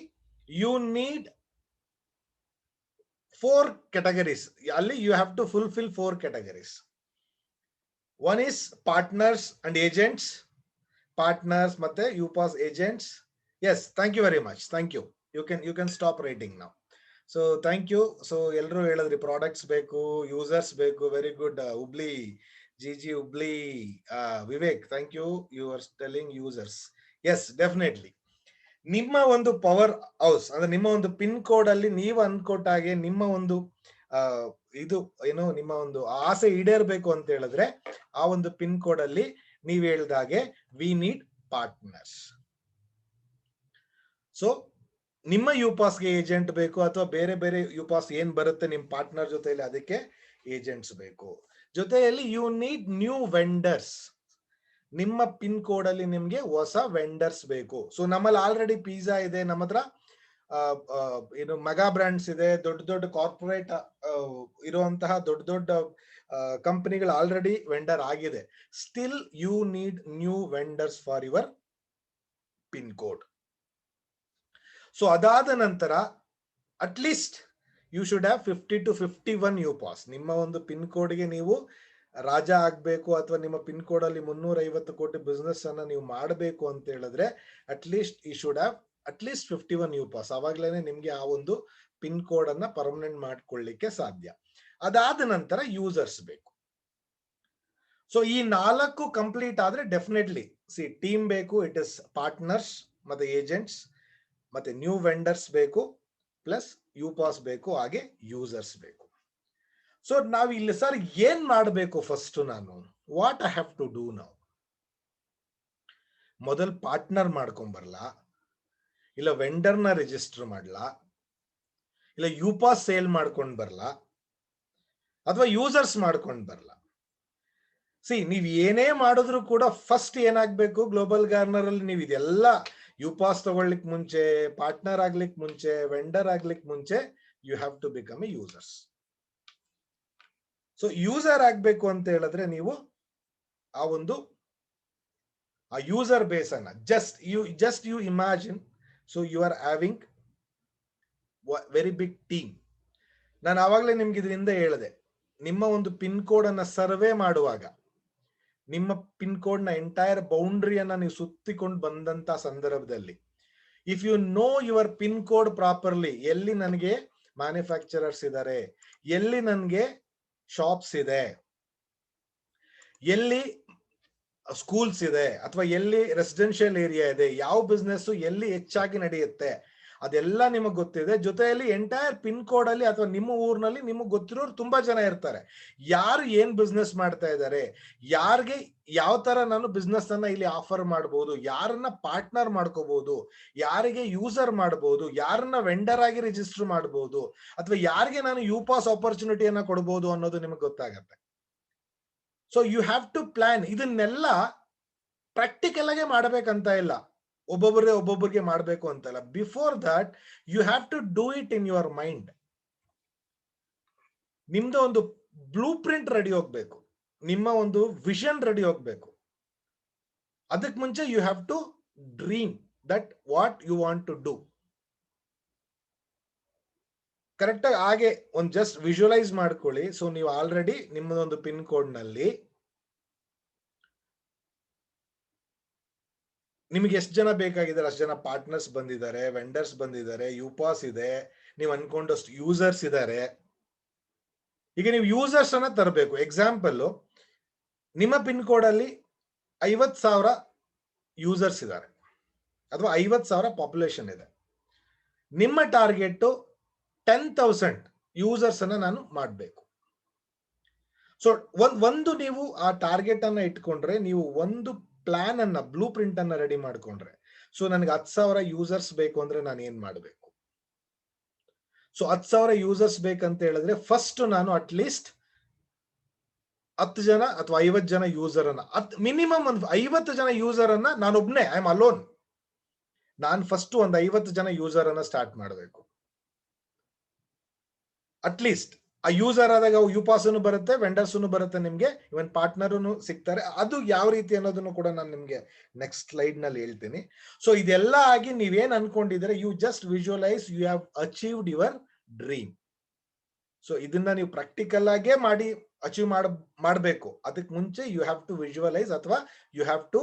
you need 4 categories. Ali you have to fulfill 4 categories. One is partners and agents. Partners ಮತ್ತೆ UPAS agents. Yes, thank you very much. Thank you. You can stop writing now. So thank you. So ಎಲ್ಲರೂ ಹೇಳಿದ್ರಿ products ಬೇಕು, users ಬೇಕು. Very good Hubli ಜಿಜಿ Hubli Vivek, thank you. You are telling users. Yes, definitely ನಿಮ್ಮ ಒಂದು power house ಅಂದ್ರೆ ನಿಮ್ಮ ಒಂದು ಪಿನ್ ಕೋಡ್ ಅಲ್ಲಿ ನೀವು ಅನ್ಕೊಟ್ಟಾಗೆ ನಿಮ್ಮ ಒಂದು ಇದು ಏನು ನಿಮ್ಮ ಒಂದು ಆಸೆ ಈಡೇರ್ಬೇಕು ಅಂತ ಹೇಳಿದ್ರೆ ಆ ಒಂದು ಪಿನ್ ಕೋಡ್ ಅಲ್ಲಿ ನೀವ್ ಹೇಳ್ದಾಗೆ ವಿ ನೀಡ್ ಪಾರ್ಟ್ನರ್ಸ್. ಸೊ ನಿಮ್ಮ ಯುಪಾಸ್ಗೆ ಏಜೆಂಟ್ ಬೇಕು, ಅಥವಾ ಬೇರೆ ಬೇರೆ ಯುಪಾಸ್ ಏನ್ ಬರುತ್ತೆ ನಿಮ್ ಪಾರ್ಟ್ನರ್ ಜೊತೆಯಲ್ಲಿ, ಅದಕ್ಕೆ ಏಜೆಂಟ್ಸ್ ಬೇಕು. ಜೊತೆಯಲ್ಲಿ ಯು ನೀಡ್ ನ್ಯೂ ವೆಂಡರ್ಸ್. ನಿಮ್ಮ ಪಿನ್ ಕೋಡ್ ಅಲ್ಲಿ ನಿಮ್ಗೆ ಹೊಸ ವೆಂಡರ್ಸ್ ಬೇಕು. ಸೊ ನಮ್ಮಲ್ಲಿ ಆಲ್ರೆಡಿ ಪಿಜ್ಜಾ ಇದೆ, ನಮ್ಮ ಹತ್ರ ಏನು ಮೆಗಾ ಬ್ರಾಂಡ್ಸ್ ಇದೆ, ದೊಡ್ಡ ದೊಡ್ಡ ಕಾರ್ಪೊರೇಟ್ ಇರುವಂತಹ ದೊಡ್ಡ ದೊಡ್ಡ ಕಂಪನಿಗಳು ಆಲ್ರೆಡಿ ವೆಂಡರ್ ಆಗಿದೆ. Still you need new vendors for your pin code. So ಅದಾದ ನಂತರ at least you should have 50 to 51 ಯುಪಾಸ್. ನಿಮ್ಮ ಒಂದು ಪಿನ್ ಕೋಡ್ಗೆ ನೀವು ರಾಜ ಆಗ್ಬೇಕು, ಅಥವಾ ನಿಮ್ಮ ಪಿನ್ ಕೋಡ್ ಅಲ್ಲಿ 350 ಕೋಟಿ ಬಿಸ್ನೆಸ್ ಅನ್ನ ನೀವು ಮಾಡಬೇಕು ಅಂತ ಹೇಳಿದ್ರೆ at least you should have at least 51 ಯುಪಾಸ್. ಅವಾಗ್ಲೇನೆ ನಿಮ್ಗೆ ಆ ಒಂದು ಪಿನ್ ಕೋಡ್ ಅನ್ನ ಪರ್ಮನೆಂಟ್ ಮಾಡ್ಕೊಳ್ಳಿಕ್ಕೆ ಸಾಧ್ಯ. ಅದಾದ ನಂತರ ಯೂಸರ್ಸ್ ಬೇಕು. ಸೊ ಈ 4 ಕಂಪ್ಲೀಟ್ ಆದ್ರೆ ಡೆಫಿನೆಟ್ಲಿ ಟೀಮ್ ಬೇಕು, ಇಟ್ ಇಸ್ ಪಾರ್ಟ್ನರ್ಸ್ ಮತ್ತೆ ಏಜೆಂಟ್ಸ್, ಮತ್ತೆ ನ್ಯೂ ವೆಂಡರ್ಸ್ ಬೇಕು, ಪ್ಲಸ್ ಯುಪಾಸ್ ಬೇಕು, ಹಾಗೆ ಯೂಸರ್ಸ್ ಬೇಕು. ಸೊ ನಾವ್ ಇಲ್ಲಿ ಸರ್ ಏನ್ ಮಾಡಬೇಕು ಫಸ್ಟ್? ನಾನು what I have to do now? ಮೊದಲ್ ಪಾರ್ಟ್ನರ್ ಮಾಡ್ಕೊಂಡ್ ಬರ್ಲಾ, ಇಲ್ಲ ವೆಂಡರ್ನ ರಿಜಿಸ್ಟರ್ ಮಾಡ್ಲಾ, ಇಲ್ಲ ಯುಪಾಸ್ ಸೇಲ್ ಮಾಡ್ಕೊಂಡ್ ಬರ್ಲಾ, ಅಥವಾ ಯೂಸರ್ಸ್ ಮಾಡ್ಕೊಂಡ್ ಬರ್ಲಾ? ನೀವ್ ಏನೇ ಮಾಡಿದ್ರು ಕೂಡ ಫಸ್ಟ್ ಏನಾಗ್ಬೇಕು, ಗ್ಲೋಬಲ್ ಗಾರ್ನರ್ ಅಲ್ಲಿ ನೀವು ಇದೆಲ್ಲ ಯುಪಾಸ್ ತಗೊಳ್ಳಿಕ್ ಮುಂಚೆ, ಪಾರ್ಟ್ನರ್ ಆಗ್ಲಿಕ್ ಮುಂಚೆ, ವೆಂಡರ್ ಆಗ್ಲಿಕ್ ಮುಂಚೆ, you have to become a users. So user ಆಗ್ಬೇಕು ಅಂತ ಹೇಳಿದ್ರೆ ನೀವು ಆ ಒಂದು ಆ ಯೂಸರ್ ಬೇಸ್ ಅನ್ನ just you imagine. So you are having very big team. ನಾನು ಆವಾಗಲೇ ನಿಮ್ಗೆ ಇದರಿಂದ ಹೇಳಿದೆ, ನಿಮ್ಮ ಒಂದು ಪಿನ್ ಕೋಡ್ ಅನ್ನ ಸರ್ವೆ ಮಾಡುವಾಗ, ನಿಮ್ಮ ಪಿನ್ ಕೋಡ್ ನ ಎಂಟೈರ್ ಬೌಂಡ್ರಿಯನ್ನ ನೀವು ಸುತ್ತಿಕೊಂಡು ಬಂದಂತ ಸಂದರ್ಭದಲ್ಲಿ, if you know your pin code properly, ಎಲ್ಲಿ ನನಗೆ ಮ್ಯಾನುಫ್ಯಾಕ್ಚರರ್ಸ್ ಇದ್ದಾರೆ, ಎಲ್ಲಿ ನನಗೆ ಶಾಪ್ಸ್ ಇದೆ, ಎಲ್ಲಿ ಸ್ಕೂಲ್ಸ್ ಇದೆ, ಅಥವಾ ಎಲ್ಲಿ ರೆಸಿಡೆನ್ಷಿಯಲ್ ಏರಿಯಾ ಇದೆ, ಯಾವ ಬಿಸ್ನೆಸ್ ಎಲ್ಲಿ ಹೆಚ್ಚಾಗಿ ನಡೆಯುತ್ತೆ, ಅದೆಲ್ಲ ನಿಮಗೆ ಗೊತ್ತಿದೆ. ಜೊತೆಯಲ್ಲಿ ಎಂಟೈರ್ ಪಿನ್ ಕೋಡ್ ಅಲ್ಲಿ ಅಥವಾ ನಿಮ್ಮ ಊರಿನಲ್ಲಿ ನಿಮಗೆ ಗೊತ್ತಿರೋರು ತುಂಬಾ ಜನ ಇರ್ತಾರೆ. ಯಾರು ಏನ್ ಬಿಸ್ನೆಸ್ ಮಾಡ್ತಾ ಇದ್ದಾರೆ, ಯಾರಿಗೆ ಯಾವ ತರ ನಾನು ಬಿಸ್ನೆಸ್ ಅನ್ನ ಇಲ್ಲಿ ಆಫರ್ ಮಾಡಬಹುದು, ಯಾರನ್ನ ಪಾರ್ಟ್ನರ್ ಮಾಡ್ಕೋಬಹುದು, ಯಾರಿಗೆ ಯೂಸರ್ ಮಾಡಬಹುದು, ಯಾರನ್ನ ವೆಂಡರ್ ಆಗಿ ರಿಜಿಸ್ಟರ್ ಮಾಡಬಹುದು, ಅಥವಾ ಯಾರಿಗೆ ನಾನು ಯುಪಾಸ್ ಆಪರ್ಚುನಿಟಿಯನ್ನ ಕೊಡಬಹುದು ಅನ್ನೋದು ನಿಮಗೆ ಗೊತ್ತಾಗತ್ತೆ. So you have to plan. ಇದನ್ನೆಲ್ಲ ಪ್ರಾಕ್ಟಿಕಲ್ ಆಗಿ ಮಾಡಬೇಕಂತ ಇಲ್ಲ, ಒಬ್ಬೊಬ್ಬರಿಗೆ ಮಾಡಬೇಕು ಅಂತಲ್ಲ. Before that you have to do it in your mind. ನಿಮ್ದು ಒಂದು ಬ್ಲೂ ಪ್ರಿಂಟ್ ರೆಡಿ ಹೋಗ್ಬೇಕು, ನಿಮ್ಮ ಒಂದು ವಿಷನ್ ರೆಡಿ ಹೋಗ್ಬೇಕು. ಅದಕ್ಕೆ ಮುಂಚೆ you have to dream that what you want to do. Correct ಆಗಿ ಹಾಗೆ ಒಂದು ಜಸ್ಟ್ ವಿಜುವಲೈಸ್ ಮಾಡ್ಕೊಳ್ಳಿ. ಸೊ ನೀವು ಆಲ್ರೆಡಿ ನಿಮ್ಮದೊಂದು ಪಿನ್ ಕೋಡ್ ನಲ್ಲಿ ನಿಮ್ಗೆ ಎಷ್ಟು ಜನ ಬೇಕಾಗಿದ್ದಾರೆ ಅಷ್ಟು ಜನ ಪಾರ್ಟ್ನರ್ಸ್ ಬಂದಿದ್ದಾರೆ, ವೆಂಡರ್ಸ್ ಬಂದಿದ್ದಾರೆ, ಯುಪಾಸ್ ಇದೆ, ನೀವು ಅನ್ಕೊಂಡಷ್ಟು ಯೂಸರ್ಸ್ ಇದ್ದಾರೆ. ಈಗ ನೀವು ಯೂಸರ್ಸ್ ಅನ್ನ ತರಬೇಕು. ಎಕ್ಸಾಂಪಲ್, ನಿಮ್ಮ ಪಿನ್ ಕೋಡ್ ಅಲ್ಲಿ 50,000 ಯೂಸರ್ಸ್ ಇದ್ದಾರೆ, ಅಥವಾ 50,000 ಪಾಪ್ಯುಲೇಷನ್ ಇದೆ. ನಿಮ್ಮ ಟಾರ್ಗೆಟ್ 10,000 ಯೂಸರ್ಸ್ ಅನ್ನ ನಾನು ಮಾಡಬೇಕು. ಸೊ ಒಂದು ನೀವು ಆ ಟಾರ್ಗೆಟ್ ಅನ್ನ ಇಟ್ಕೊಂಡ್ರೆ, ನೀವು ಒಂದು ಪ್ಲಾನ್ ಅನ್ನ, ಬ್ಲೂ ಪ್ರಿಂಟ್ ಅನ್ನ ರೆಡಿ ಮಾಡ್ಕೊಂಡ್ರೆ, ಸೊ ನನಗೆ 10,000 ಯೂಸರ್ಸ್ ಬೇಕು ಅಂದ್ರೆ ನಾನು ಏನ್ ಮಾಡಬೇಕು, ಸೊ 10,000 ಯೂಸರ್ಸ್ ಬೇಕಂತ ಹೇಳಿದ್ರೆ ಫಸ್ಟ್ ನಾನು ಅಟ್ಲೀಸ್ಟ್ 10 ಜನ ಅಥವಾ 50 ಜನ ಯೂಸರ್ ಅನ್ನ ಮಿನಿಮಮ್ ಒಂದು 50 ಜನ ಯೂಸರ್ ಅನ್ನ ನಾನೊಬ್ನೇ, ಐ ಆಮ್ ಅಲೋನ್, ನಾನು ಫಸ್ಟ್ ಒಂದು 50 ಜನ ಯೂಸರ್ ಅನ್ನ ಸ್ಟಾರ್ಟ್ ಮಾಡಬೇಕು. ಅಟ್ಲೀಸ್ಟ್ ಆ ಯೂಸರ್ ಆದಾಗ ಯುಪಾಸನು ಬರುತ್ತೆ, ವೆಂಡರ್ಸ್ ಬರುತ್ತೆ, ನಿಮ್ಗೆ ಇವನ್ ಪಾರ್ಟ್ನರ್ ಸಿಗ್ತಾರೆ. ಅದು ಯಾವ ರೀತಿ ಅನ್ನೋದನ್ನು ಕೂಡ ನಾನು ನಿಮ್ಗೆ ನೆಕ್ಸ್ಟ್ ಸ್ಲೈಡ್ ನಲ್ಲಿ ಹೇಳ್ತೀನಿ. ಸೊ ಇದೆಲ್ಲ ಆಗಿ ನೀವೇನ್ ಅನ್ಕೊಂಡಿದ್ರೆ you just visualise you have achieved your dream. So ಇದನ್ನ ನೀವು ಪ್ರಾಕ್ಟಿಕಲ್ ಆಗೇ ಮಾಡಿ ಅಚೀವ್ ಮಾಡಬೇಕು. ಅದಕ್ಕೆ ಮುಂಚೆ ಯು ಹ್ಯಾವ್ ಟು ವಿಜುವಲೈಸ್ ಅಥವಾ ಯು ಹ್ಯಾವ್ ಟು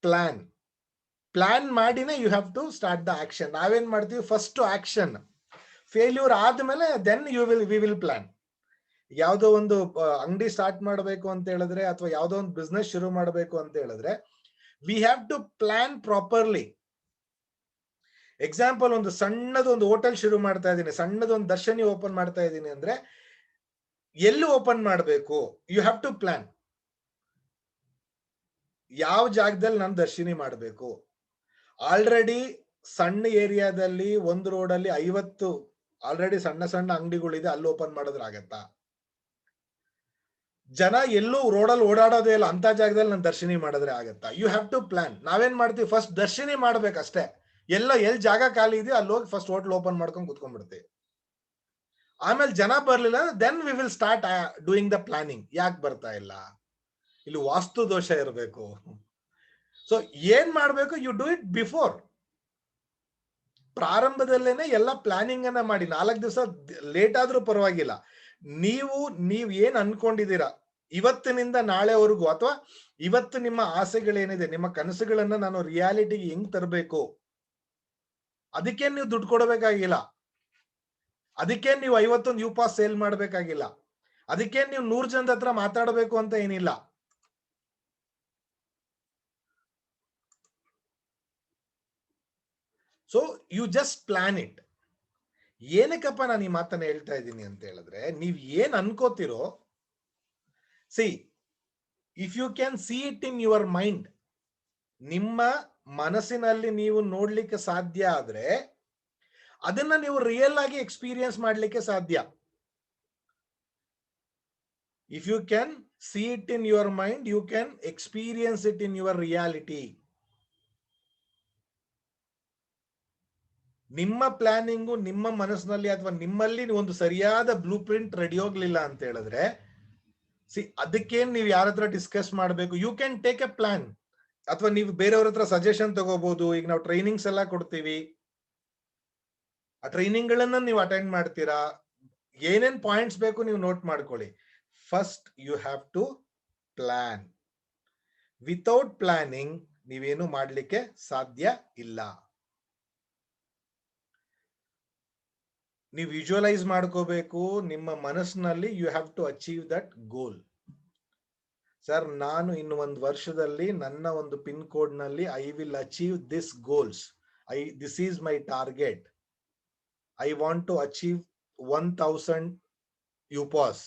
ಪ್ಲಾನ್ ಮಾಡಿನೇ you have to start the action. ನಾವೇನ್ ಮಾಡ್ತೀವಿ, ಫಸ್ಟ್ ಆಕ್ಷನ್ ಫೇಲ್ಯೂರ್ ಆದ್ಮೇಲೆ ದೆನ್ ವಿ ವಿಲ್ ಪ್ಲಾನ್. ಯಾವ್ದೋ ಒಂದು ಅಂಗಡಿ ಸ್ಟಾರ್ಟ್ ಮಾಡಬೇಕು ಅಂತ ಹೇಳಿದ್ರೆ ಅಥವಾ ಯಾವ್ದೋ ಒಂದು ಬಿಸ್ನೆಸ್ ಶುರು ಮಾಡಬೇಕು ಅಂತ ಹೇಳಿದ್ರೆ we have to plan properly. Example, ಒಂದು ಸಣ್ಣದೊಂದು ಹೋಟೆಲ್ ಶುರು ಮಾಡ್ತಾ ಇದ್ದೀನಿ, ಸಣ್ಣದೊಂದು ದರ್ಶನಿ ಓಪನ್ ಮಾಡ್ತಾ ಇದ್ದೀನಿ ಅಂದ್ರೆ ಎಲ್ಲಿ ಓಪನ್ ಮಾಡಬೇಕು, ಯು ಹ್ಯಾವ್ ಟು ಪ್ಲಾನ್. ಯಾವ ಜಾಗದಲ್ಲಿ ನಾನು ದರ್ಶಿನಿ ಮಾಡಬೇಕು. ಆಲ್ರೆಡಿ ಸಣ್ಣ ಏರಿಯಾದಲ್ಲಿ ಒಂದು ರೋಡಲ್ಲಿ 50 ಆಲ್ರೆಡಿ ಸಣ್ಣ ಸಣ್ಣ ಅಂಗಡಿಗಳಿದೆ, ಅಲ್ಲಿ ಓಪನ್ ಮಾಡಿದ್ರೆ ಆಗತ್ತಾ? ಜನ ಎಲ್ಲೂ ರೋಡಲ್ಲಿ ಓಡಾಡೋದೇ ಇಲ್ಲ ಅಂತ ಜಾಗದಲ್ಲಿ ನಾನು ದರ್ಶಿನಿ ಮಾಡಿದ್ರೆ ಆಗತ್ತಾ? You have to plan. ನಾವೇನ್ ಮಾಡ್ತೀವಿ, ಫಸ್ಟ್ ದರ್ಶಿನಿ ಮಾಡ್ಬೇಕಷ್ಟೇ. ಎಲ್ಲಿ ಜಾಗ ಖಾಲಿ ಇದೆಯೋ ಅಲ್ಲಿ ಹೋಗಿ ಫಸ್ಟ್ ಹೋಟೆಲ್ ಓಪನ್ ಮಾಡ್ಕೊಂಡು ಕುತ್ಕೊಂಡ್ಬಿಡ್ತೀವಿ. ಆಮೇಲೆ ಜನ ಬರ್ಲಿಲ್ಲ then we will start doing the planning. ಯಾಕೆ ಬರ್ತಾ ಇಲ್ಲ? ಇಲ್ಲಿ ವಾಸ್ತು ದೋಷ ಇರಬೇಕು. ಸೊ ಏನ್ ಮಾಡ್ಬೇಕು, ಯು ಡೂ ಇಟ್ ಬಿಫೋರ್. ಪ್ರಾರಂಭದಲ್ಲೇನೆ ಎಲ್ಲ ಪ್ಲಾನಿಂಗ್ ಅನ್ನ ಮಾಡಿ. 4 ದಿವಸ ಲೇಟ್ ಆದ್ರೂ ಪರವಾಗಿಲ್ಲ. ನೀವ್ ಏನ್ ಅನ್ಕೊಂಡಿದ್ದೀರಾ ಇವತ್ತಿನಿಂದ ನಾಳೆವರೆಗೂ, ಅಥವಾ ಇವತ್ತು ನಿಮ್ಮ ಆಸೆಗಳೇನಿದೆ, ನಿಮ್ಮ ಕನಸುಗಳನ್ನ ನಾನು ರಿಯಾಲಿಟಿಗೆ ಹೆಂಗ್ ತರಬೇಕು, ಅದಕ್ಕೆ ನೀವು ದುಡ್ಡು ಕೊಡಬೇಕಾಗಿಲ್ಲ. ಅದಕ್ಕೆ ನೀವು 51 ಯುಪಾಸ್ ಸೇಲ್ ಮಾಡ್ಬೇಕಾಗಿಲ್ಲ. ಅದಕ್ಕೆ ನೀವು 100 ಜನದ ಹತ್ರ ಮಾತಾಡಬೇಕು ಅಂತ ಏನಿಲ್ಲ. So you just plan it. ಏನಕ್ಕಪ್ಪ ನಾನು ಈ ಮಾತನ್ನ ಹೇಳ್ತಾ ಇದ್ದೀನಿ ಅಂತ ಹೇಳಿದ್ರೆ, ನೀವ್ ಏನ್ ಅನ್ಕೋತಿರೋ, see if you can see it in your mind, ನಿಮ್ಮ ಮನಸ್ಸಿನಲ್ಲಿ ನೀವು ನೋಡ್ಲಿಕ್ಕೆ ಸಾಧ್ಯ ಆದ್ರೆ ಅದನ್ನ ನೀವು ರಿಯಲ್ ಆಗಿ ಎಕ್ಸ್ಪೀರಿಯನ್ಸ್ ಮಾಡ್ಲಿಕ್ಕೆ ಸಾಧ್ಯ. If you can see it in your mind, you can experience it in your reality. ನಿಮ್ಮ ಪ್ಲಾನಿಂಗು ನಿಮ್ಮ ಮನಸ್ಸಿನಲ್ಲಿ ಅಥವಾ ನಿಮ್ಮಲ್ಲಿ ಒಂದು ಸರಿಯಾದ ಬ್ಲೂ ಪ್ರಿಂಟ್ ರೆಡಿ ಹೋಗ್ಲಿಲ್ಲ ಅಂತ ಹೇಳಿದ್ರೆ, ಅದಕ್ಕೇನ್ ನೀವು ಯಾರ ಹತ್ರ ಡಿಸ್ಕಸ್ ಮಾಡಬೇಕು, you can take a plan. ಅಥವಾ ನೀವು ಬೇರೆಯವ್ರ ಹತ್ರ ಸಜೆಷನ್ ತಗೋಬಹುದು. ಈಗ ನಾವು ಟ್ರೈನಿಂಗ್ಸ್ ಎಲ್ಲ ಕೊಡ್ತೀವಿ, ಆ ಟ್ರೈನಿಂಗ್ ಗಳನ್ನ ನೀವು ಅಟೆಂಡ್ ಮಾಡ್ತೀರಾ. ಏನೇನ್ ಪಾಯಿಂಟ್ಸ್ ಬೇಕು ನೀವು ನೋಟ್ ಮಾಡ್ಕೊಳ್ಳಿ. First you have to plan. Without planning ನೀವೇನು ಮಾಡ್ಲಿಕ್ಕೆ ಸಾಧ್ಯ ಇಲ್ಲ. ನೀವು ವಿಜುವಲೈಸ್ ಮಾಡ್ಕೋಬೇಕು ನಿಮ್ಮ ಮನಸ್ಸಿನಲ್ಲಿ. You have to achieve that goal. Sir, ನಾನು ಇನ್ನು 1 ವರ್ಷದಲ್ಲಿ ನನ್ನ ಒಂದು ಪಿನ್ ಕೋಡ್ ನಲ್ಲಿ I will achieve this goals. This is my target. I want to achieve 1000 UPOS